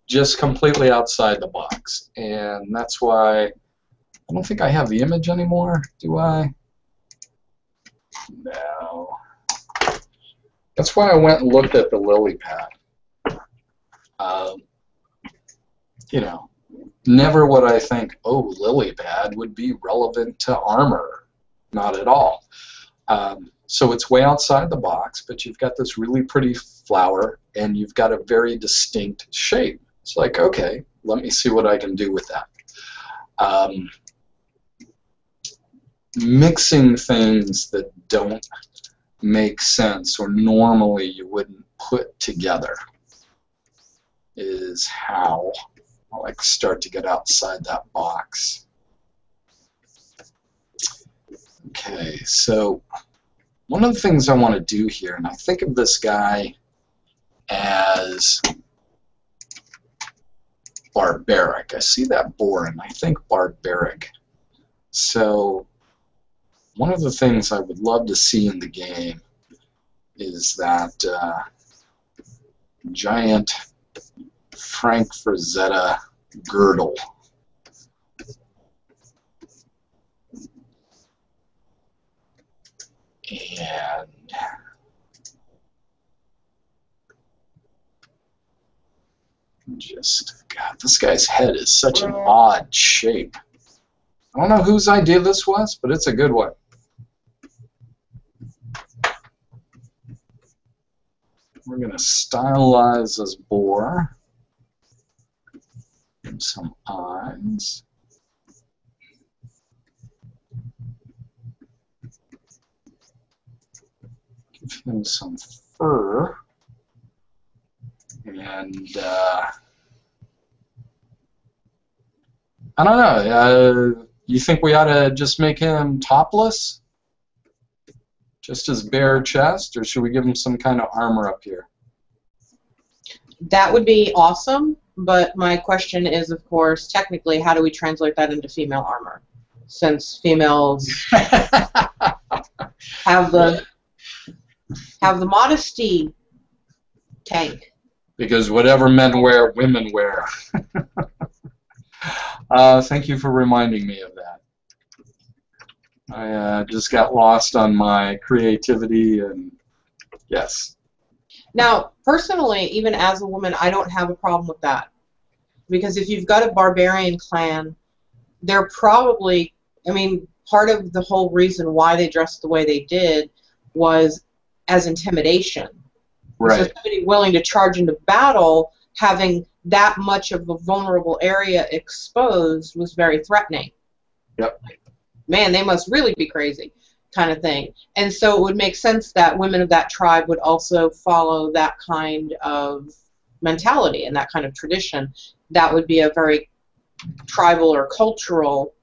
just completely outside the box, and that's why I don't think I have the image anymore. Do I? No. That's why I went and looked at the lily pad. You know, never would I think, oh, lily pad would be relevant to armor. Not at all. So it's way outside the box, but you've got this really pretty flower, and you've got a very distinct shape. It's like, okay, let me see what I can do with that. Mixing things that don't make sense or normally you wouldn't put together is how I like start to get outside that box. Okay, so one of the things I want to do here, and I think of this guy as barbaric. I see that boar and I think barbaric. So one of the things I would love to see in the game is that giant Frank Frazetta girdle. And just, God, this guy's head is such an odd shape. I don't know whose idea this was, but it's a good one. We're going to stylize this boar. Give him some eyes. Give him some fur. And I don't know. You think we ought to just make him topless? Just his bare chest, or should we give him some kind of armor up here? That would be awesome, but my question is, of course, technically, how do we translate that into female armor? Since females have the modesty tank. Because whatever men wear, women wear. Thank you for reminding me of that. I just got lost on my creativity, and yes. Now, personally, even as a woman, I don't have a problem with that. Because if you've got a barbarian clan, they're probably, I mean, part of the whole reason why they dressed the way they did was as intimidation. Right. So somebody willing to charge into battle, having that much of a vulnerable area exposed was very threatening. Yep. Man, they must really be crazy, kind of thing. And so it would make sense that women of that tribe would also follow that kind of mentality and that kind of tradition. That would be a very tribal or cultural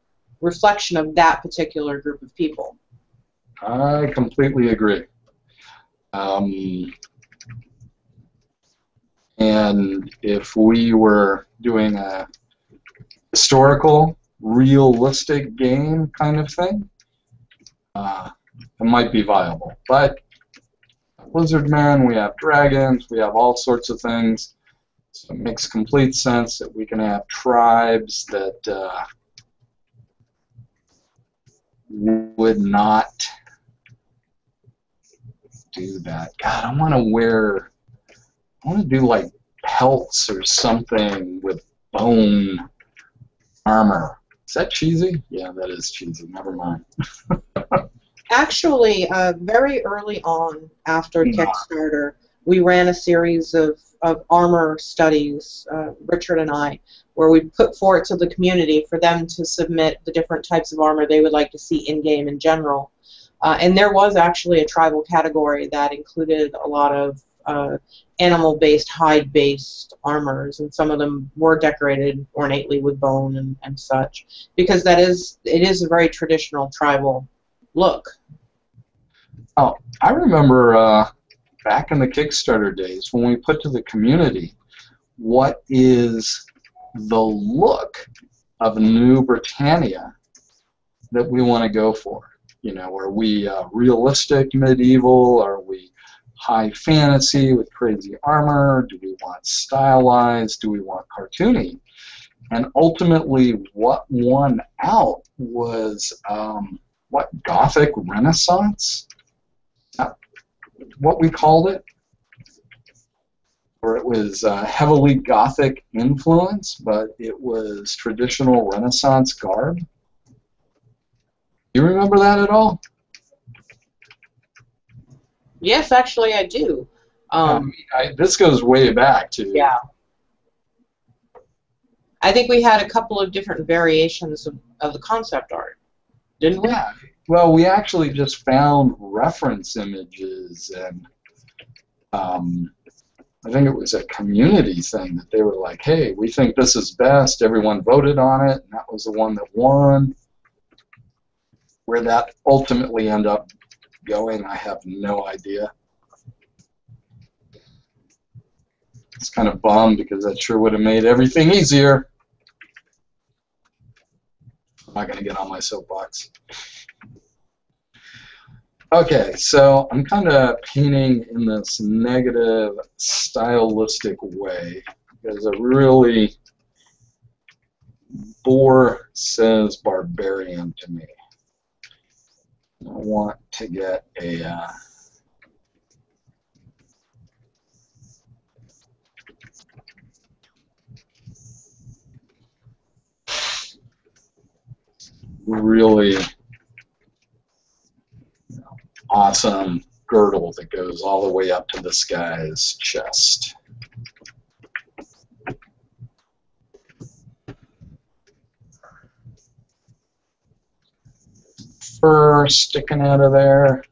reflection of that particular group of people. I completely agree. And if we were doing a historical, realistic game kind of thing, it might be viable. But Blizzard Man, we have dragons, we have all sorts of things. So it makes complete sense that we can have tribes that would not do that? God, I want to do like pelts or something with bone armor. Is that cheesy? Yeah, that is cheesy. Never mind. Actually, very early on after Kickstarter, we ran a series of armor studies, Richard and I, where we put forward to the community for them to submit the different types of armor they would like to see in-game in general. And there was actually a tribal category that included a lot of animal-based, hide-based armors, and some of them were decorated ornately with bone and such, because it is a very traditional tribal look. Oh, I remember back in the Kickstarter days when we put to the community, what is the look of New Britannia that we want to go for? You know, are we realistic medieval? Are we high fantasy with crazy armor? Do we want stylized? Do we want cartoony? And ultimately, what won out was what, Gothic Renaissance? What we called it, where it was heavily Gothic influence, but it was traditional Renaissance garb. You remember that at all? Yes, actually, I do. This goes way back to... Yeah. I think we had a couple of different variations of the concept art, didn't we? Yeah. Well, we actually just found reference images, and I think it was a community thing that they were like, hey, we think this is best. Everyone voted on it, and that was the one that won. Where that ultimately ended up going, I have no idea. It's kind of bummed because that sure would have made everything easier. I'm not going to get on my soapbox. Okay, so I'm kind of painting in this negative stylistic way because it really Boar says barbarian to me. I want to get a really awesome girdle that goes all the way up to this guy's chest. Fur sticking out of there.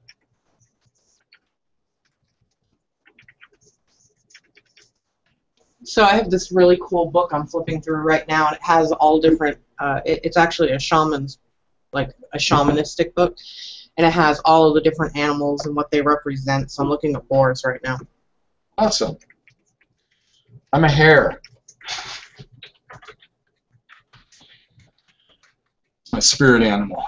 So I have this really cool book I'm flipping through right now, and it has all different. It's actually a shaman's, like a shamanistic book, and it has all of the different animals and what they represent. So I'm looking at boars right now. Awesome. I'm a hare. My spirit animal.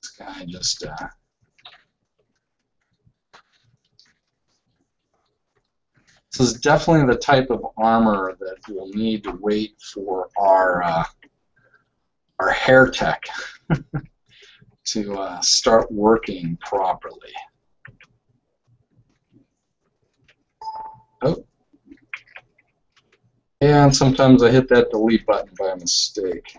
This guy just this is definitely the type of armor that we'll need to wait for our hair tech to start working properly. Oh. And sometimes I hit that delete button by mistake.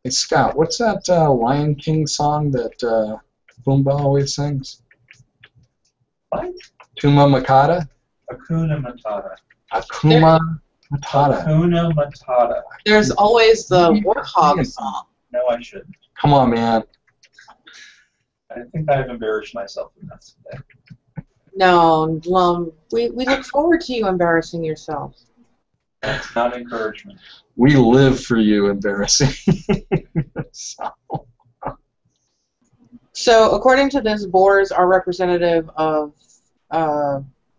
Hey Scott, what's that Lion King song that Pumbaa always sings? What? Tuma Makata? Hakuna Matata. Akuma Matata. Hakuna Matata. There's always the Yeah. Warthog song. No, I shouldn't. Come on, man. I think I've embarrassed myself enough today. No, we look forward to you embarrassing yourself. That's not encouragement. We live for you, embarrassing. So, according to this, boars are representative of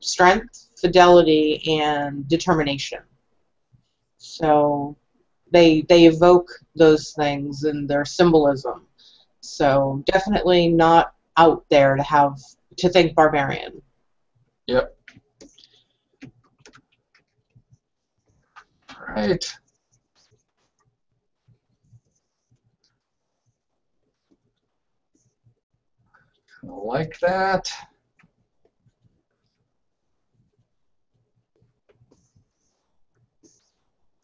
strength, fidelity, and determination. So, they evoke those things in their symbolism. So, definitely not out there to think barbarian. Yep. Right. Like that.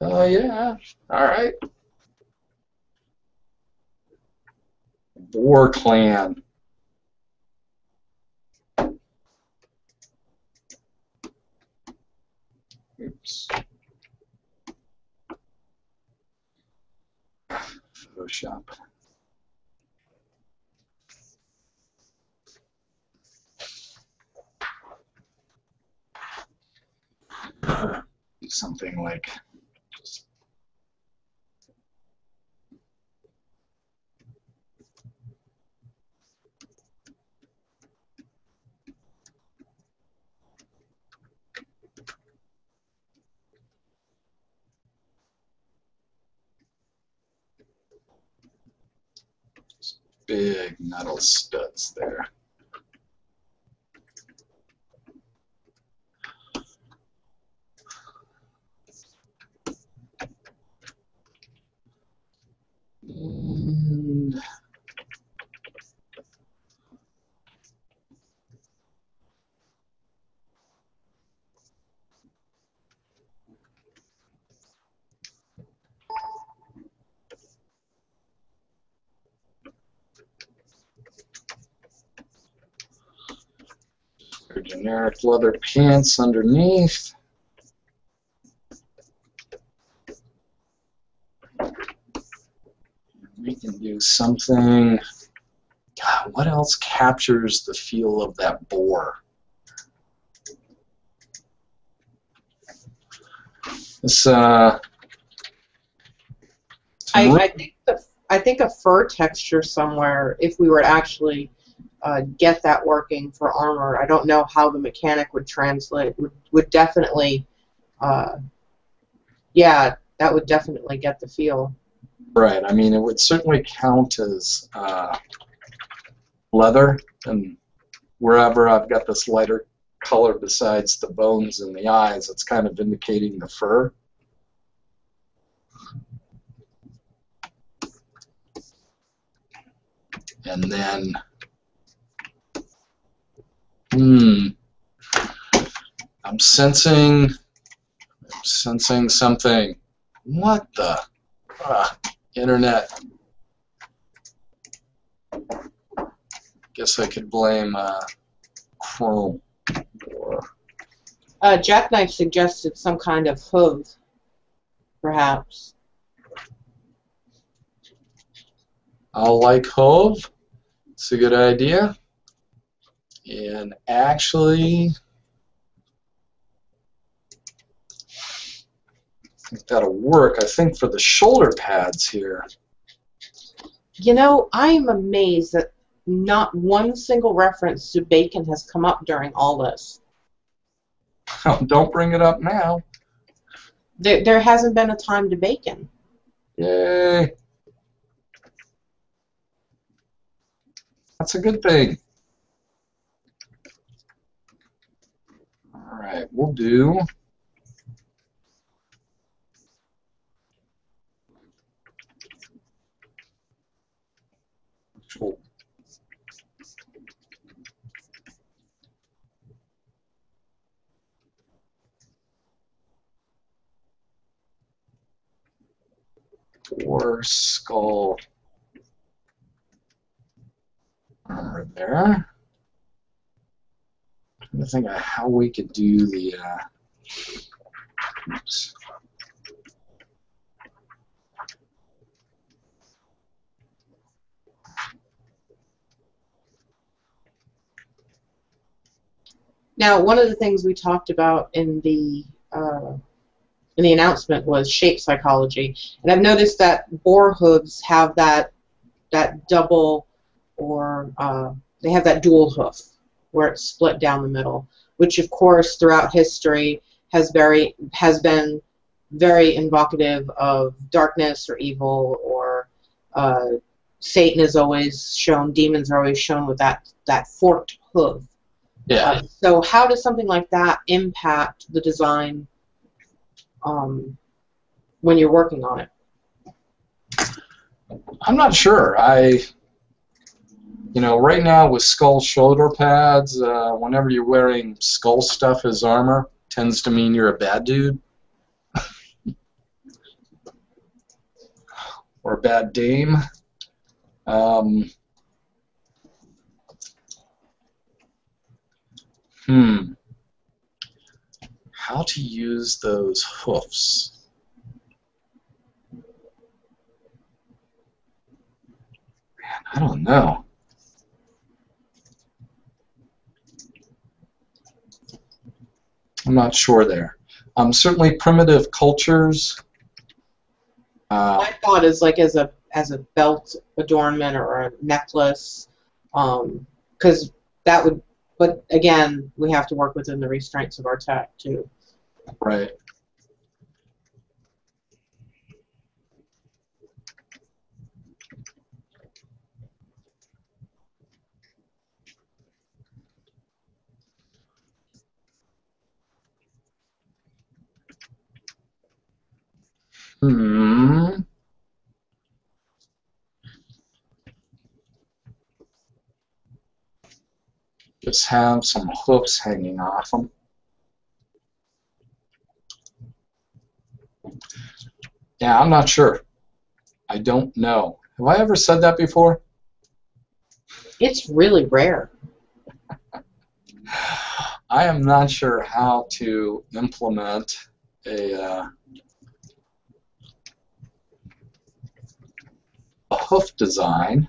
Oh, yeah. All right. Boar Clan. Oops. Photoshop. Something like just big metal studs there. And their generic leather pants underneath. We can do something. God, what else captures the feel of that boar? This, I think a fur texture somewhere, if we were to actually get that working for armor, I don't know how the mechanic would translate. Would definitely, yeah, that would definitely get the feel. right. I mean, it would certainly count as leather, and wherever I've got this lighter color besides the bones and the eyes, it's kind of indicating the fur. And then, I'm sensing something. What the? Internet. Guess I could blame Chrome. Jackknife suggested some kind of hoof, perhaps. I'll like Hove. It's a good idea. And actually, I think that'll work. I think for the shoulder pads here. You know, I am amazed that not one single reference to bacon has come up during all this. Don't bring it up now. There hasn't been a time to bacon. Yay. That's a good thing. All right, we'll do. Or skull. armor there. I'm trying to think of how we could do the. Oops. Now, one of the things we talked about in the announcement was shape psychology, and I've noticed that boar hooves have that double, or they have that dual hoof where it's split down the middle, which of course throughout history has been very invocative of darkness or evil, or Satan is always shown, demons are always shown with that forked hoof. Yeah. So how does something like that impact the design when you're working on it? I'm not sure. Right now with skull shoulder pads, whenever you're wearing skull stuff as armor, tends to mean you're a bad dude. Or a bad dame. How to use those hoofs? Man, I don't know. I'm not sure there. Certainly primitive cultures. My thought is like as a belt adornment or a necklace, because that would. But again, we have to work within the restraints of our tech too. Right. Just have some hoofs hanging off them. Yeah, I'm not sure. I don't know. Have I ever said that before? It's really rare. I am not sure how to implement a hoof design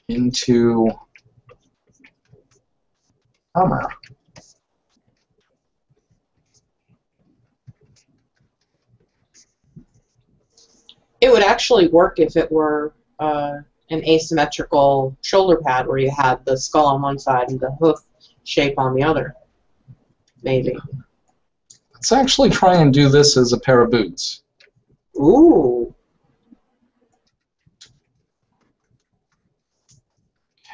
into armor. It would actually work if it were an asymmetrical shoulder pad where you had the skull on one side and the hoof shape on the other. Maybe. Let's actually try and do this as a pair of boots. Ooh.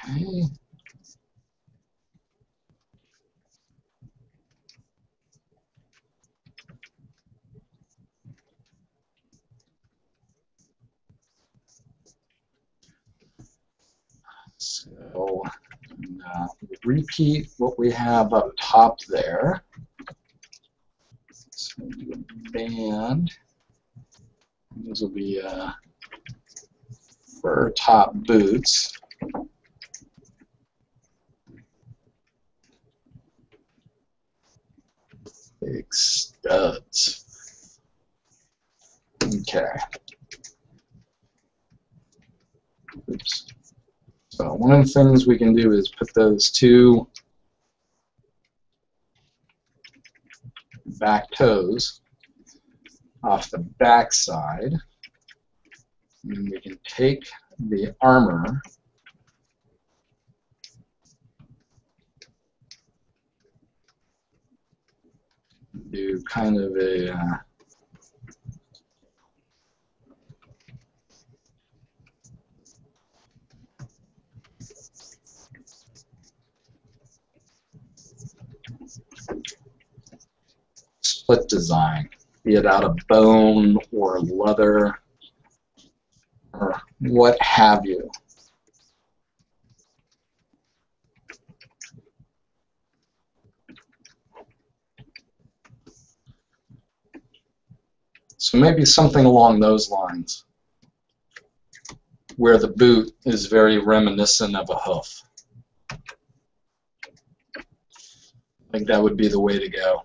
Okay. So, repeat what we have up top there. So do a band. These will be fur top boots. Big studs. Okay. Oops. So one of the things we can do is put those two back toes off the back side, and we can take the armor and do kind of a split design, be it out of bone or leather or what have you. So maybe something along those lines. where the boot is very reminiscent of a hoof. I think that would be the way to go.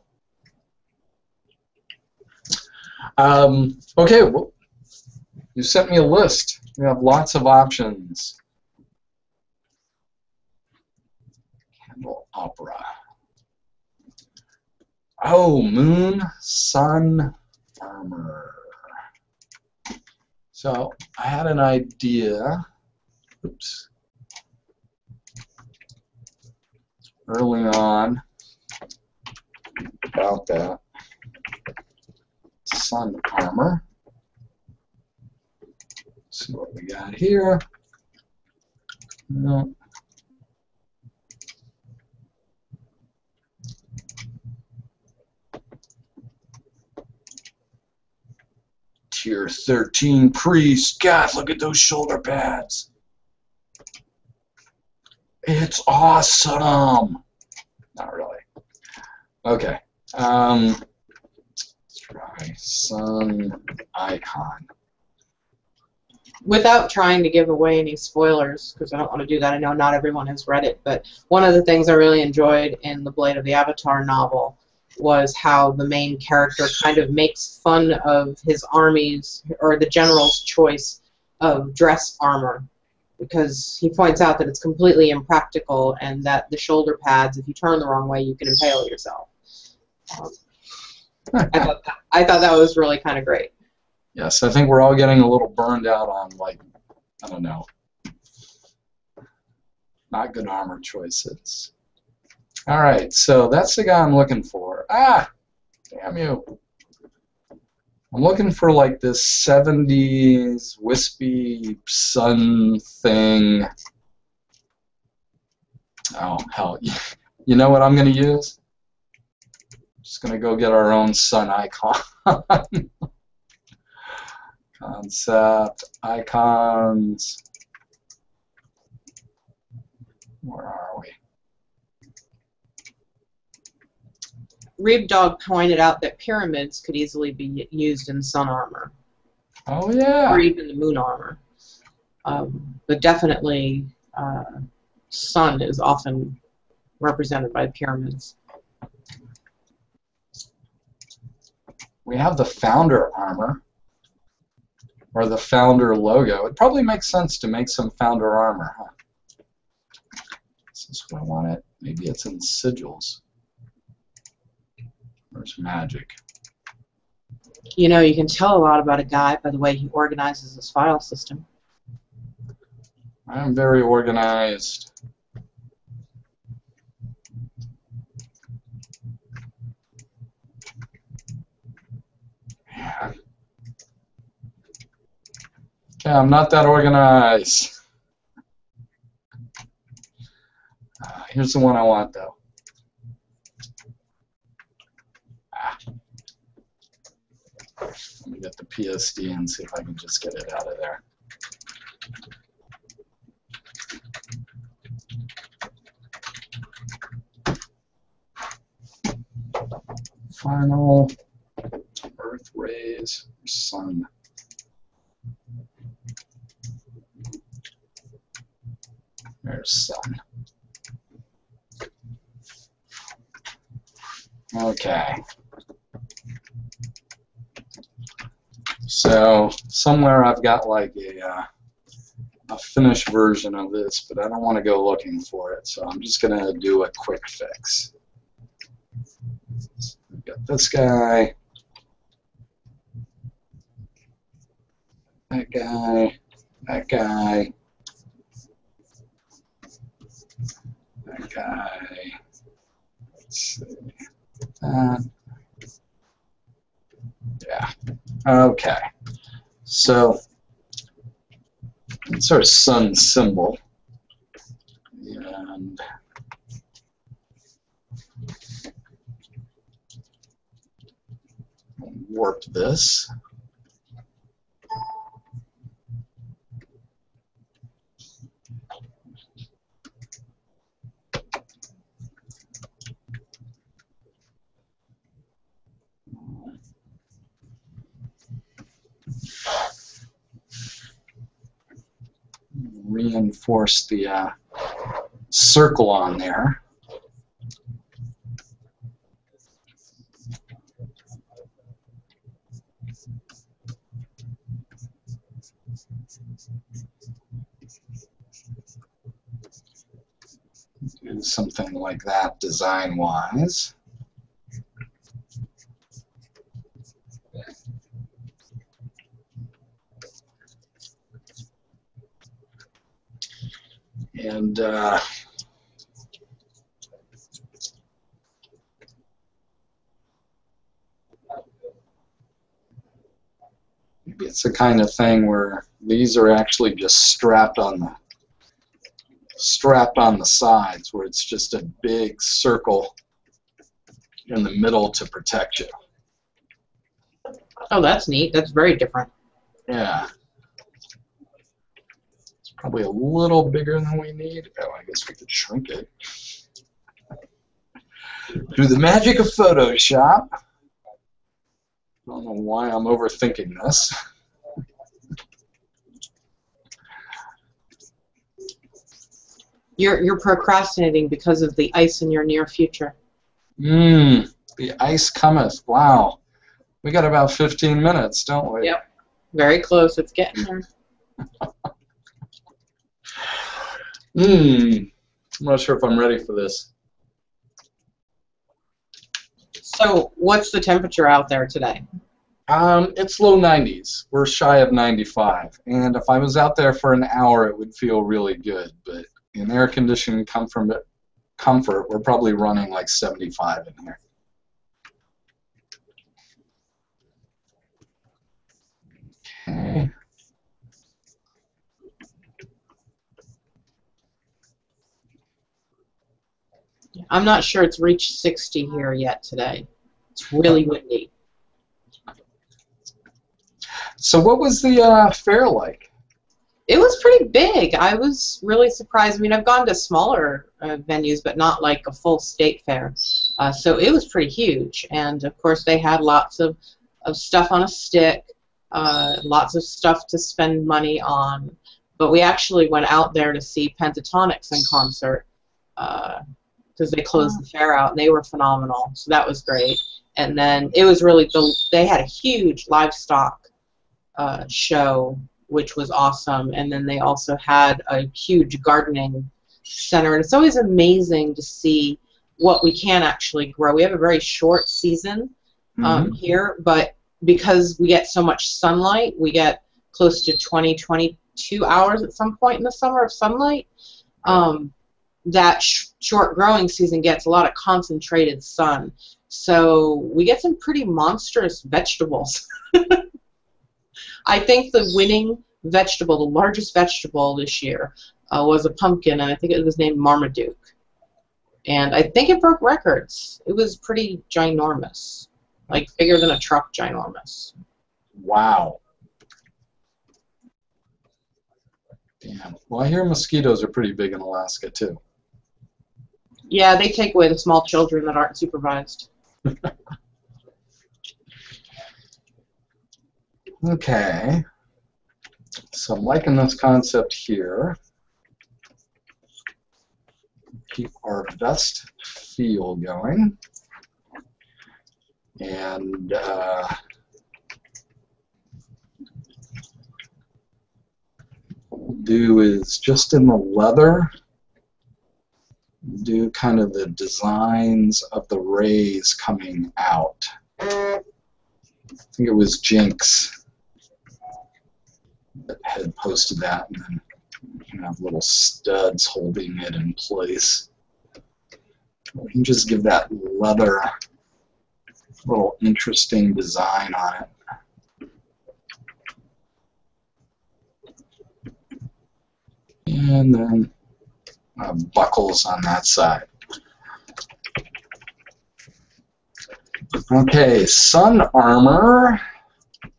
Okay, well, you sent me a list. We have lots of options. Candle opera. Oh, moon, sun, armor. So I had an idea. Oops. Early on about that. Sun armor. Let's see what we got here. No. Tier 13 priest. God, look at those shoulder pads. It's awesome. Not really. Okay. Let's try sun icon. Without trying to give away any spoilers, because I don't want to do that. I know not everyone has read it, but one of the things I really enjoyed in the Blade of the Avatar novel was how the main character kind of makes fun of his army's, or the general's choice of dress armor, because he points out that it's completely impractical and that the shoulder pads, if you turn the wrong way, you can impale yourself. I thought that was really kind of great. Yes, I think we're all getting a little burned out on, like, I don't know, not good armor choices. All right, so that's the guy I'm looking for. Ah, damn you. I'm looking for, like, this 70s wispy sun thing. Oh, hell. You know what I'm going to use? I'm just going to go get our own sun icon. Concept, icons. Where are we? Reeb Dog pointed out that pyramids could easily be used in sun armor. Oh, yeah. Or even the moon armor. But definitely sun is often represented by pyramids. We have the founder armor, or the founder logo. It probably makes sense to make some founder armor, huh? Is this what I want it? Maybe it's in sigils. Where's magic? You know, you can tell a lot about a guy by the way he organizes his file system. I'm very organized. Yeah. Okay, I'm not that organized. Here's the one I want, though. Let me get the PSD and see if I can just get it out of there. Final Earth rays, sun. There's sun. Okay. So somewhere I've got like a finished version of this, but I don't want to go looking for it, so I'm just going to do a quick fix. We've got this guy, that guy, that guy, that guy. Let's see. That. Yeah. Okay. So it's our sun symbol. And warp this. reinforce the circle on there. Do something like that design-wise. And maybe it's the kind of thing where these are actually just strapped on the sides, where it's just a big circle in the middle to protect you. Oh, that's neat. That's very different. Yeah. It's probably a little bigger than we need. Oh, I guess we could shrink it. Through the magic of Photoshop. I don't know why I'm overthinking this. You're procrastinating because of the ice in your near future. The ice cometh. Wow. We got about 15 minutes, don't we? Yep. Very close. It's getting there. I'm not sure if I'm ready for this. So, what's the temperature out there today? It's low 90s. We're shy of 95. And if I was out there for an hour, it would feel really good. But in air-conditioned comfort, we're probably running like 75 in here. Okay. I'm not sure it's reached 60 here yet today. It's really windy. So what was the fair like? It was pretty big. I was really surprised. I mean, I've gone to smaller venues, but not like a full state fair. So it was pretty huge. And, of course, they had lots of stuff on a stick, lots of stuff to spend money on. But we actually went out there to see Pentatonics in concert because they closed the fair out, and they were phenomenal. So that was great. And then it was really, they had a huge livestock show, which was awesome. And then they also had a huge gardening center. And it's always amazing to see what we can actually grow. We have a very short season here, but because we get so much sunlight, we get close to 20, 22 hours at some point in the summer of sunlight. That short growing season gets a lot of concentrated sun. So we get some pretty monstrous vegetables. I think the winning vegetable, the largest vegetable this year, was a pumpkin, and I think it was named Marmaduke. And I think it broke records. It was pretty ginormous, like bigger than a truck ginormous. Wow. Damn. Well, I hear mosquitoes are pretty big in Alaska, too. Yeah, they take away the small children that aren't supervised. Okay. So I'm liking this concept here. Keep our vest feel going. And what we'll do is just in the leather, do kind of the designs of the rays coming out. I think it was Jinx that had posted that, and then you have little studs holding it in place. We can just give that leather little interesting design on it. And then buckles on that side. Okay, sun armor.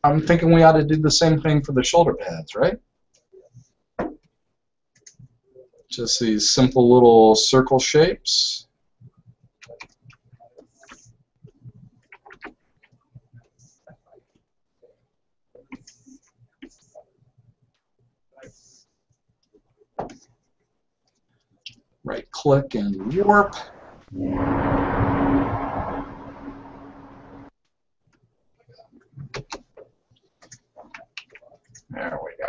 I'm thinking we ought to do the same thing for the shoulder pads, right? Just these simple little circle shapes. Right click and warp. There we go.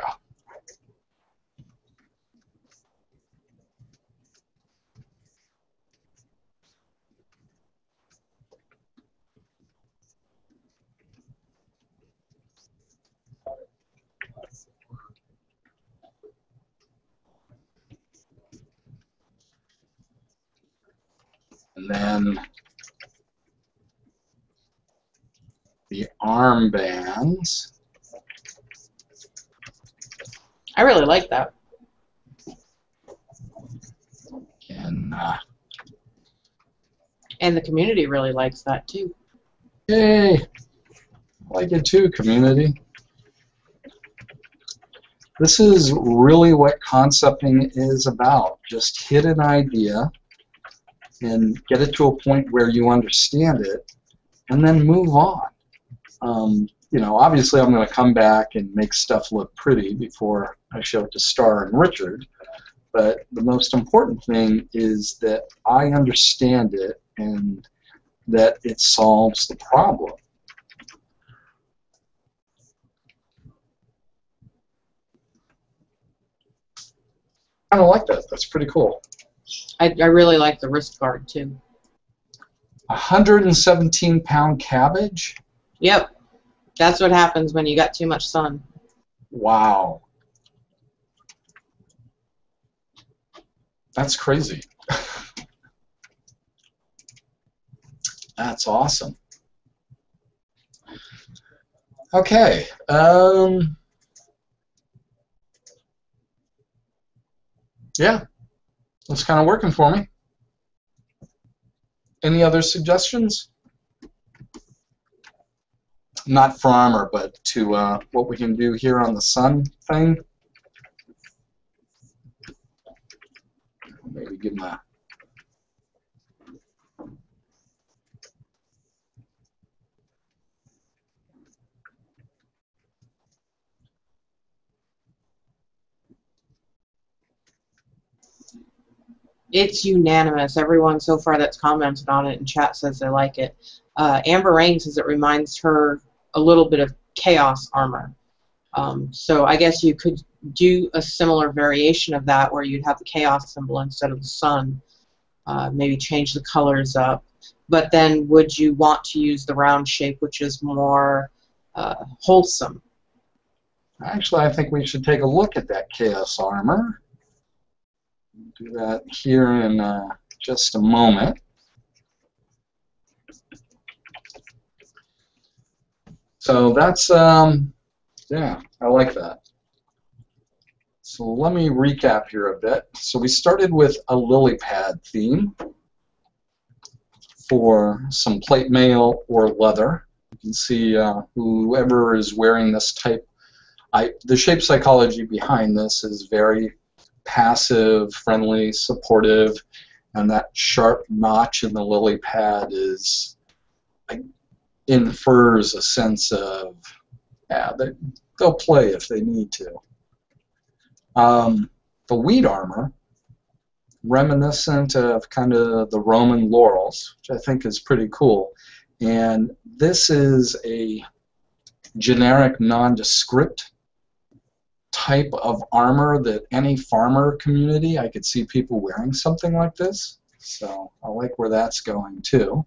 And then the armbands. I really like that. And the community really likes that too. Yay! I like it too, community. This is really what concepting is about. Just hit an idea and get it to a point where you understand it, and then move on. You know, obviously I'm going to come back and make stuff look pretty before I show it to Star and Richard, but the most important thing is that I understand it and that it solves the problem. I kind of like that. That's pretty cool. I really like the wrist guard too. 117-pound cabbage? Yep. That's what happens when you got too much sun. Wow. That's crazy. That's awesome. Okay. Yeah. That's kind of working for me. Any other suggestions? Not for armor, but to what we can do here on the sun thing. Maybe give them a... It's unanimous. Everyone so far that's commented on it in chat says they like it. Amber Rain says it reminds her a little bit of Chaos armor. So I guess you could do a similar variation of that where you'd have the Chaos symbol instead of the sun. Maybe change the colors up. But then would you want to use the round shape, which is more wholesome? Actually, I think we should take a look at that Chaos armor. Do that here in just a moment. So that's, yeah, I like that. So let me recap here a bit. So we started with a lily pad theme for some plate mail or leather. You can see whoever is wearing this type, the shape psychology behind this is very passive, friendly, supportive, and that sharp notch in the lily pad is infers a sense of, yeah, they'll play if they need to. The wheat armor, reminiscent of kind of the Roman laurels, which I think is pretty cool. And this is a generic nondescript type of armor that any farmer community, I could see people wearing something like this. So I like where that's going too.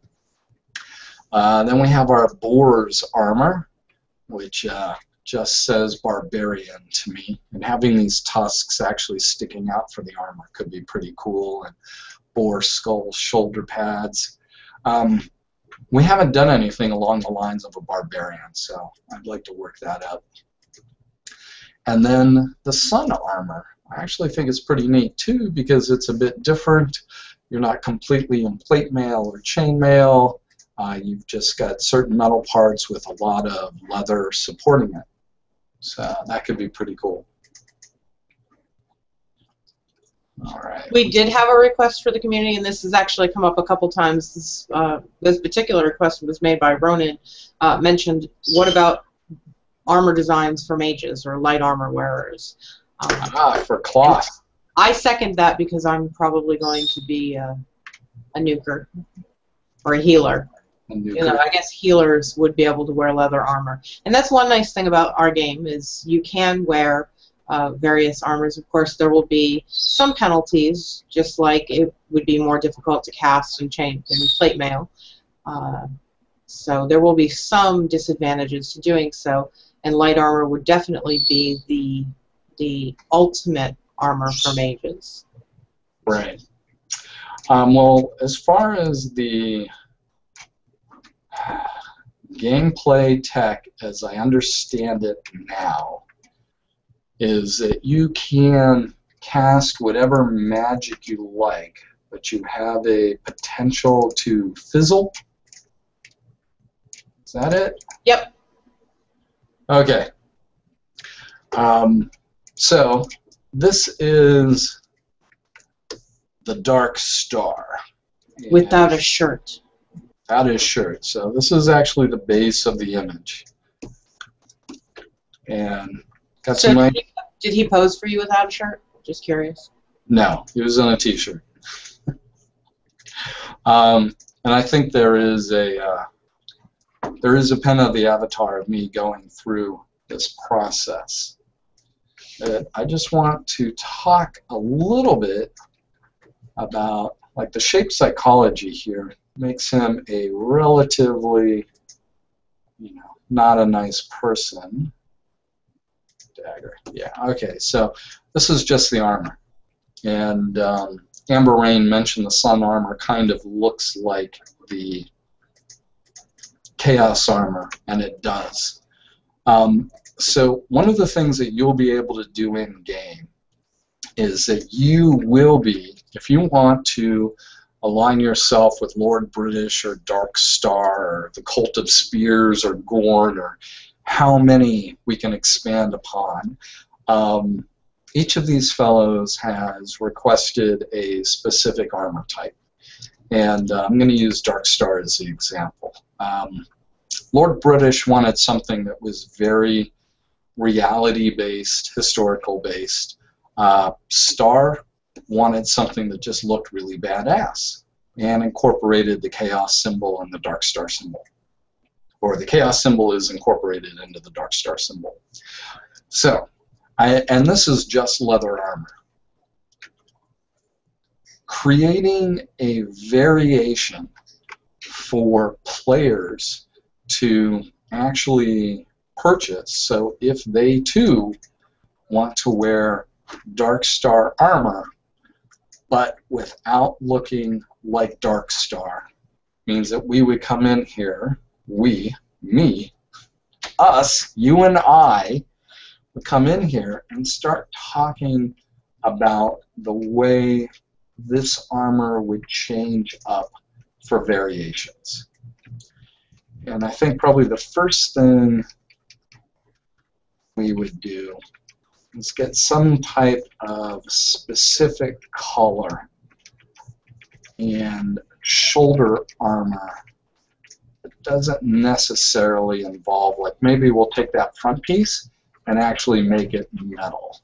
Then we have our boar's armor, which just says barbarian to me. And having these tusks actually sticking out for the armor could be pretty cool. And boar skull shoulder pads. We haven't done anything along the lines of a barbarian, so I'd like to work that up. And then the sun armor. I actually think it's pretty neat too because it's a bit different. You're not completely in plate mail or chain mail. You've just got certain metal parts with a lot of leather supporting it. So that could be pretty cool. All right. We did have a request for the community, and this has actually come up a couple times. This particular request was made by Ronan. Mentioned, what about armor designs for mages or light armor wearers? For cloth. I second that because I'm probably going to be a nuker or a healer. You know, I guess healers would be able to wear leather armor. And that's one nice thing about our game is you can wear various armors. Of course, there will be some penalties, just like it would be more difficult to cast and chain in plate mail. So there will be some disadvantages to doing so, and light armor would definitely be the ultimate armor for mages. Right. Well, as far as the gameplay tech, as I understand it now, is that you can cast whatever magic you like, but you have a potential to fizzle. Is that it? Yep. Okay. So this is the Dark Star. Without a shirt. Without his shirt. So this is actually the base of the image. And got So some did he pose for you without a shirt? Just curious. No, he was in a t-shirt. And I think there is a pen of the avatar of me going through this process. I just want to talk a little bit about, like, the shape psychology here makes him a relatively, not a nice person. Dagger. Yeah, okay, so this is just the armor. And Amber Rain mentioned the sun armor kind of looks like the chaos armor, and it does. So one of the things that you'll be able to do in game is that you will be, if you want to align yourself with Lord British or Dark Star or the Cult of Spears or Gorn or how many we can expand upon, each of these fellows has requested a specific armor type. And I'm going to use Dark Star as the example. Lord British wanted something that was very reality-based, historical-based. Star wanted something that just looked really badass and incorporated the Chaos symbol and the Dark Star symbol. Or the Chaos symbol is incorporated into the Dark Star symbol. So, and this is just leather armor. Creating a variation for players to actually purchase, so if they too want to wear Dark Star armor but without looking like Dark Star, means that we would come in here, we, me, us, you and I, would come in here and start talking about the way this armor would change up for variations. And I think probably the first thing we would do is get some type of specific color and shoulder armor that doesn't necessarily involve, like, maybe we'll take that front piece and actually make it metal.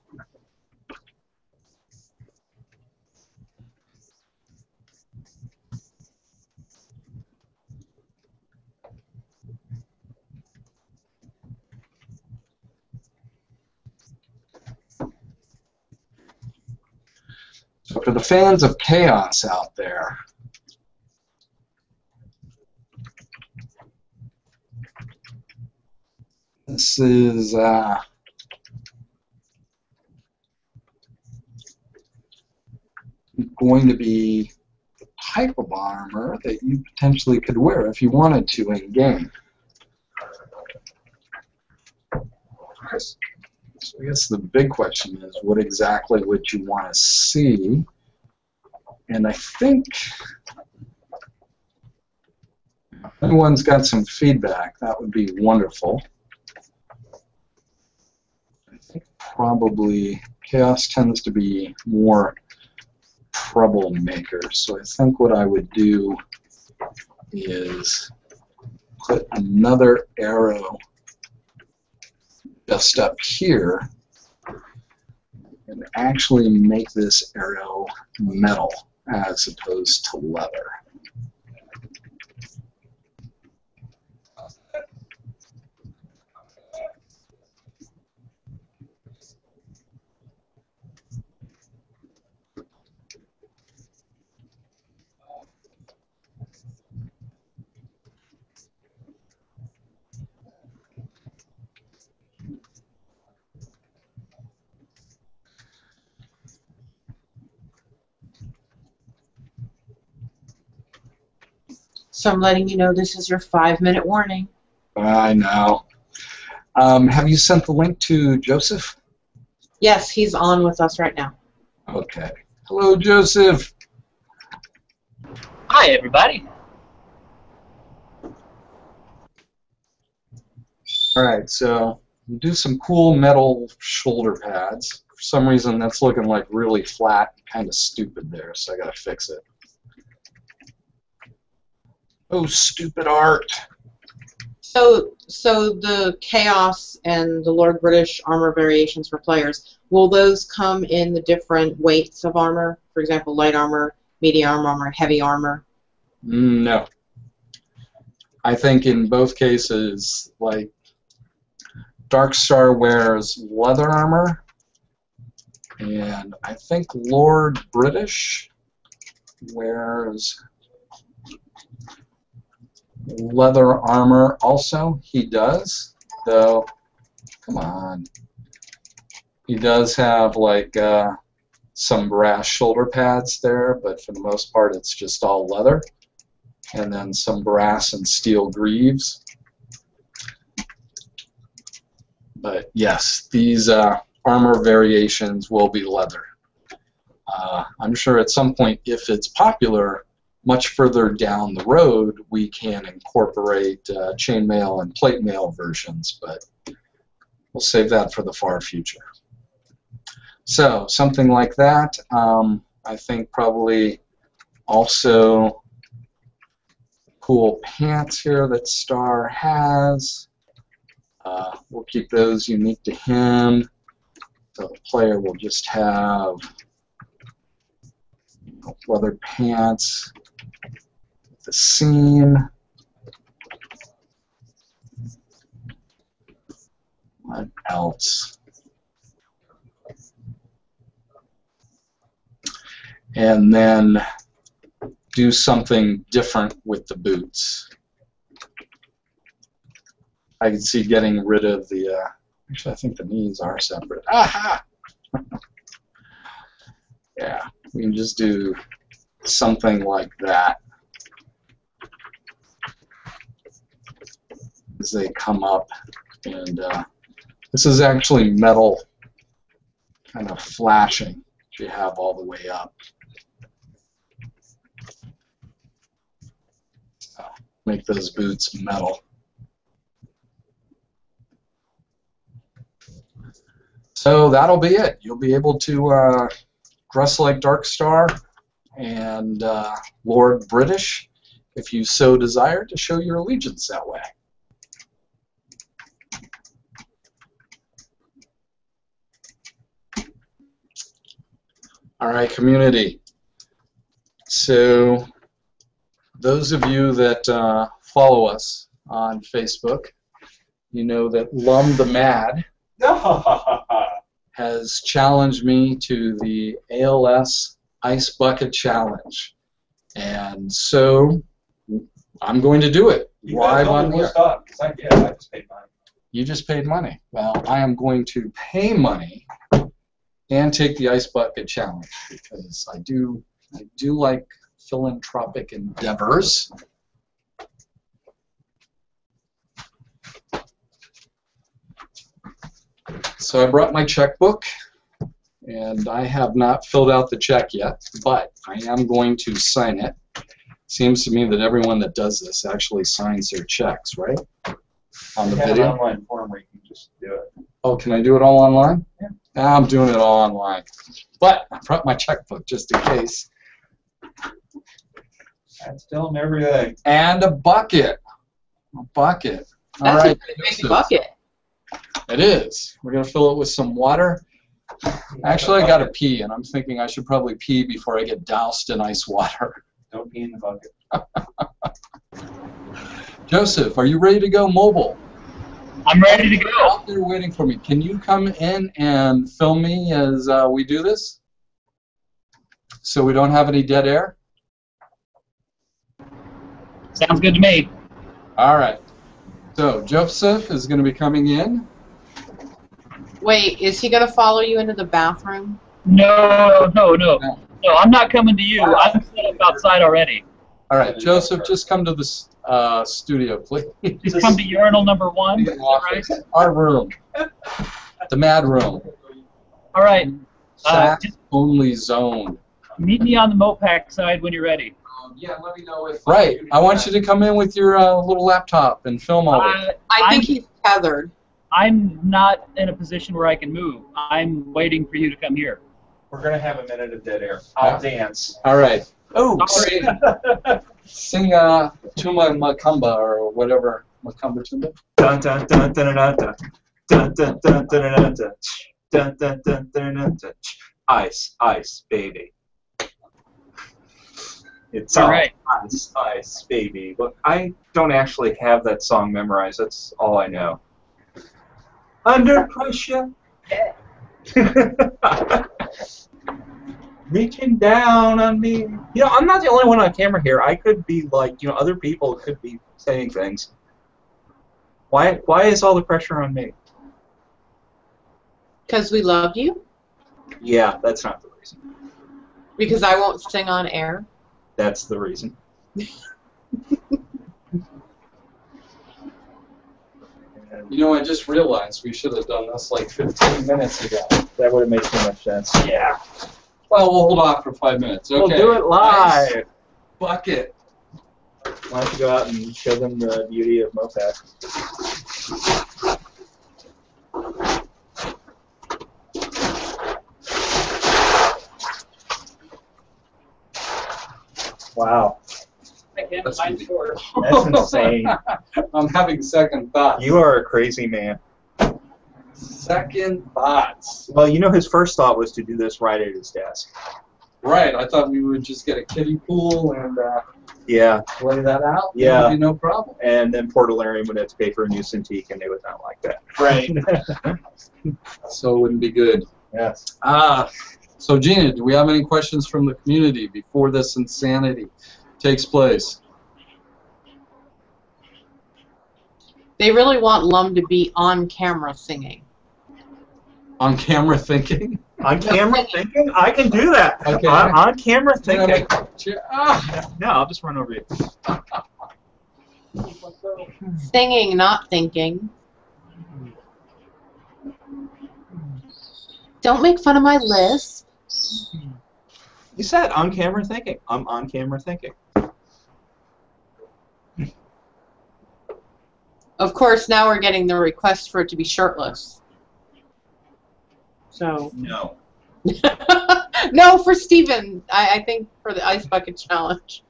So for the fans of chaos out there, this is going to be the type of armor that you potentially could wear if you wanted to in game. So I guess the big question is, what exactly would you want to see? And I think if anyone's got some feedback, that would be wonderful. I think probably chaos tends to be more troublemaker, so I think what I would do is put another arrow just up here and actually make this arrow metal as opposed to leather. So I'm letting you know this is your 5-minute warning. I know. Have you sent the link to Joseph? Yes, he's on with us right now. Okay. Hello, Joseph. Hi, everybody. All right, so do some cool metal shoulder pads. For some reason, that's looking like really flat, kind of stupid there, so I gotta fix it. Oh, stupid art. So the Chaos and the Lord British armor variations for players, will those come in the different weights of armor? For example, light armor, medium armor, heavy armor? No. I think in both cases, like, Darkstar wears leather armor, and I think Lord British wears leather armor also. He does, though. Come on. He does have like some brass shoulder pads there, but for the most part it's just all leather. And then some brass and steel greaves. But yes, these armor variations will be leather. I'm sure at some point, if it's popular, much further down the road, we can incorporate chainmail and plate mail versions, but we'll save that for the far future. So something like that. I think probably also cool pants here that Star has. We'll keep those unique to him. So the player will just have leather pants with the seam. What else? And then do something different with the boots. I can see getting rid of the, actually I think the knees are separate. Aha! Yeah, we can just do something like that as they come up. And this is actually metal kind of flashing if you have all the way up. So make those boots metal. So that'll be it. You'll be able to dress like Darkstar and Lord British if you so desire to show your allegiance that way. All right, community. So those of you that follow us on Facebook, you know that Lum the Mad has challenged me to the ALS Ice Bucket Challenge. And so I'm going to do it live on here. I just paid money. You just paid money. Well, I am going to pay money and take the Ice Bucket Challenge because I do like philanthropic endeavors. So I brought my checkbook, and I have not filled out the check yet, but I am going to sign it. Seems to me that everyone that does this actually signs their checks, right? On the video. An online form where you can just do it. Oh, can I do it all online? Yeah. I'm doing it all online. But I brought my checkbook just in case. That's still them everything. And a bucket. A bucket. All That's right. a pretty big bucket. It is. We're going to fill it with some water. Actually, I got to pee, and I'm thinking I should probably pee before I get doused in ice water. Don't pee in the bucket. Joseph, are you ready to go mobile? I'm ready to go. Out there waiting for me. Can you come in and film me as we do this? So we don't have any dead air? Sounds good to me. All right. So Joseph is going to be coming in. Wait, is he going to follow you into the bathroom? No, I'm not coming to you. I'm set up outside already. All right, Joseph, just come to the studio, please. Just come to urinal number 1. Is that right? Our room. The mad room. All right. Sack only zone. Meet me on the Mopac side when you're ready. Yeah, let me know if. Right. I want you to come in with your little laptop and film all this. I think he's tethered. I'm not in a position where I can move. I'm waiting for you to come here. We're gonna have a minute of dead air. I'll dance. All right. Oh, Sing to my Macumba or whatever. Macumba Tumba. dun dun dun dun dun dun dun dun dun dun dun dun dun dun dun dun. Ice, ice, baby. It's all right. Ice, ice, baby. But I don't actually have that song memorized. That's all I know. Under pressure. Reaching down on me. You know, I'm not the only one on camera here. I could be like, other people could be saying things. Why is all the pressure on me? Because we love you? Yeah, that's not the reason. Because I won't sing on air? That's the reason. You know, I just realized we should have done this like 15 minutes ago. That would have made too much sense. Yeah. Well, we'll hold off for 5 minutes. Okay. We'll do it live. Ice bucket. Why don't you go out and show them the beauty of Mopac? Wow. I can't find short. That's insane. I'm having second thoughts. You are a crazy man. Second thoughts. Well, his first thought was to do this right at his desk. Right. I thought we would just get a kiddie pool and Yeah. lay that out. Yeah. It would be no problem. And then Portalarium would have to pay for a new Cintiq, and they would not like that. Right. So it wouldn't be good. Yes. So Gina, do we have any questions from the community before this insanity takes place? They really want Lum to be on camera singing. On camera thinking? On camera thinking? I can do that. Okay. On camera thinking. Ah. No, I'll just run over you. Singing, not thinking. Don't make fun of my lisp. You said on camera thinking. I'm on camera thinking. Of course, now we're getting the request for it to be shirtless. So. No. No, for Steven. I think for the Ice Bucket Challenge.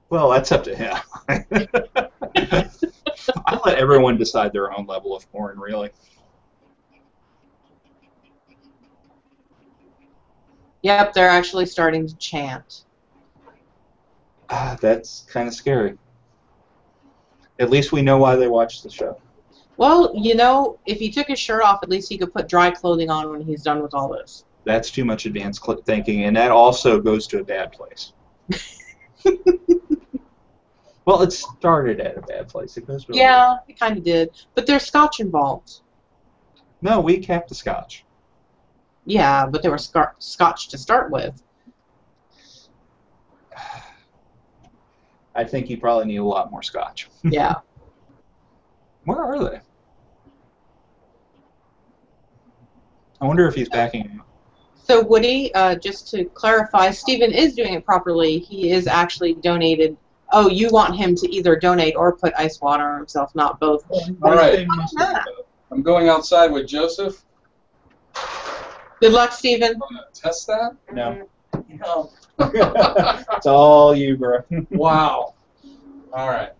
Well, that's up to him. I'll let everyone decide their own level of porn, really. Yep, they're actually starting to chant. That's kind of scary. At least we know why they watch the show. Well, if he took his shirt off, at least he could put dry clothing on when he's done with all this. That's too much advanced thinking, and that also goes to a bad place. Well, it started at a bad place. It goes. Yeah, it kind of did. But there's scotch involved. No, we capped the scotch. Yeah, but they were scotch to start with. I think you probably need a lot more scotch. Yeah. Where are they? I wonder if he's backing up. So Woody, just to clarify, Steven is doing it properly. He is actually donated. Oh, you want him to either donate or put ice water on himself, not both. All right. I'm going outside with Joseph. Good luck, Steven. I'm going to test that. No. No. It's all you, bro. Wow. All right.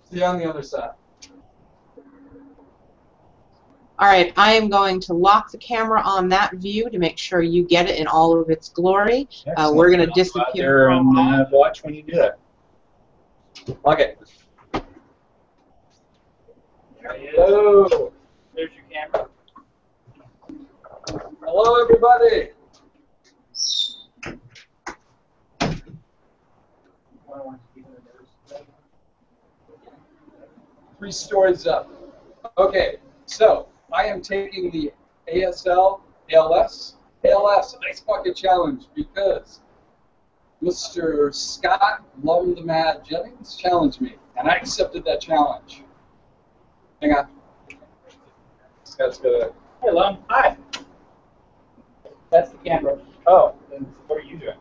See you on the other side. All right, I am going to lock the camera on that view to make sure you get it in all of its glory. We're going to disappear Out there and watch when you do that. Okay. Hello. There's your camera. Hello, everybody. 3 stories up. Okay, so I am taking the ALS Ice Bucket Challenge because Mr. Scott Lum the Mad Jennings challenged me, and I accepted that challenge. Hang on. Scott's gonna. Hey, Lum. Hi. That's the camera. Oh, then what are you doing?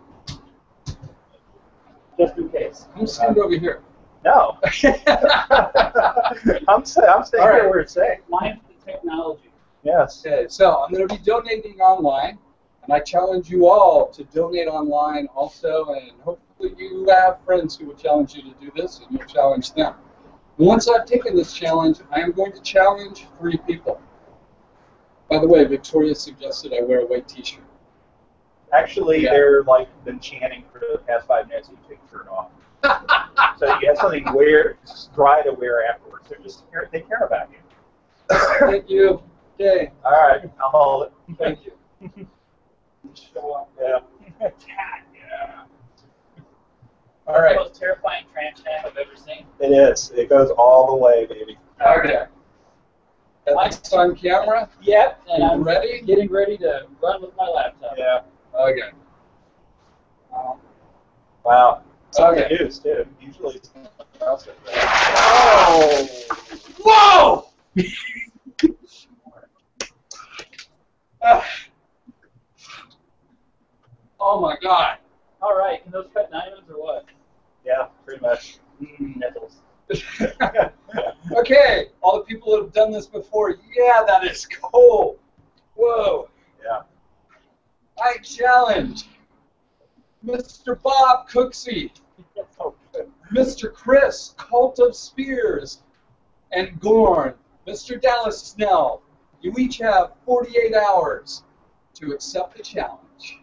Just in case. I'm standing over here. No. I'm staying right. here where it's safe. Mind the technology. Yes. Okay, so I'm going to be donating online, and I challenge you all to donate online also, and hopefully you have friends who will challenge you to do this, and you'll challenge them. Once I've taken this challenge, I am going to challenge 3 people. By the way, Victoria suggested I wear a white t-shirt. Actually, Yeah. they're like been chanting for the past 5 minutes that you take your shirt off. So you have something dry to wear afterwards. They care about you. Thank you. Okay. All right, I'll hold it. Thank you. Show up. Yeah. Yeah. All right. The most terrifying trash can I've ever seen. It is. It goes all the way, baby. Okay. That's on camera. Yep. And I'm ready? getting ready to run with my laptop. Yeah. Okay. Wow. Some Okay. good news too. Usually it's something else. Oh! Whoa! Oh my God. All right. Can those cut diamonds or what? Yeah, pretty much. Nipples. Okay, all the people that have done this before, yeah, that is cool. Whoa. Yeah. I challenge Mr. Bob Cooksey, Mr. Chris, Cult of Spears, and Gorn, Mr. Dallas Snell. You each have 48 hours to accept the challenge.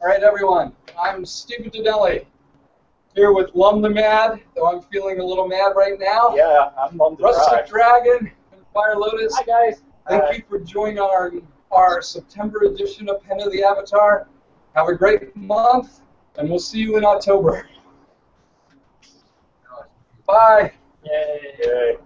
All right, everyone, I'm Stephen Dinelli, here with Lum the Mad, though I'm feeling a little mad right now. Yeah, I'm on the Rustic Dragon and Fire Lotus. Hi, guys. Thank you for joining our September edition of Pen of the Avatar. Have a great month, and we'll see you in October. Bye. Yay. Yay.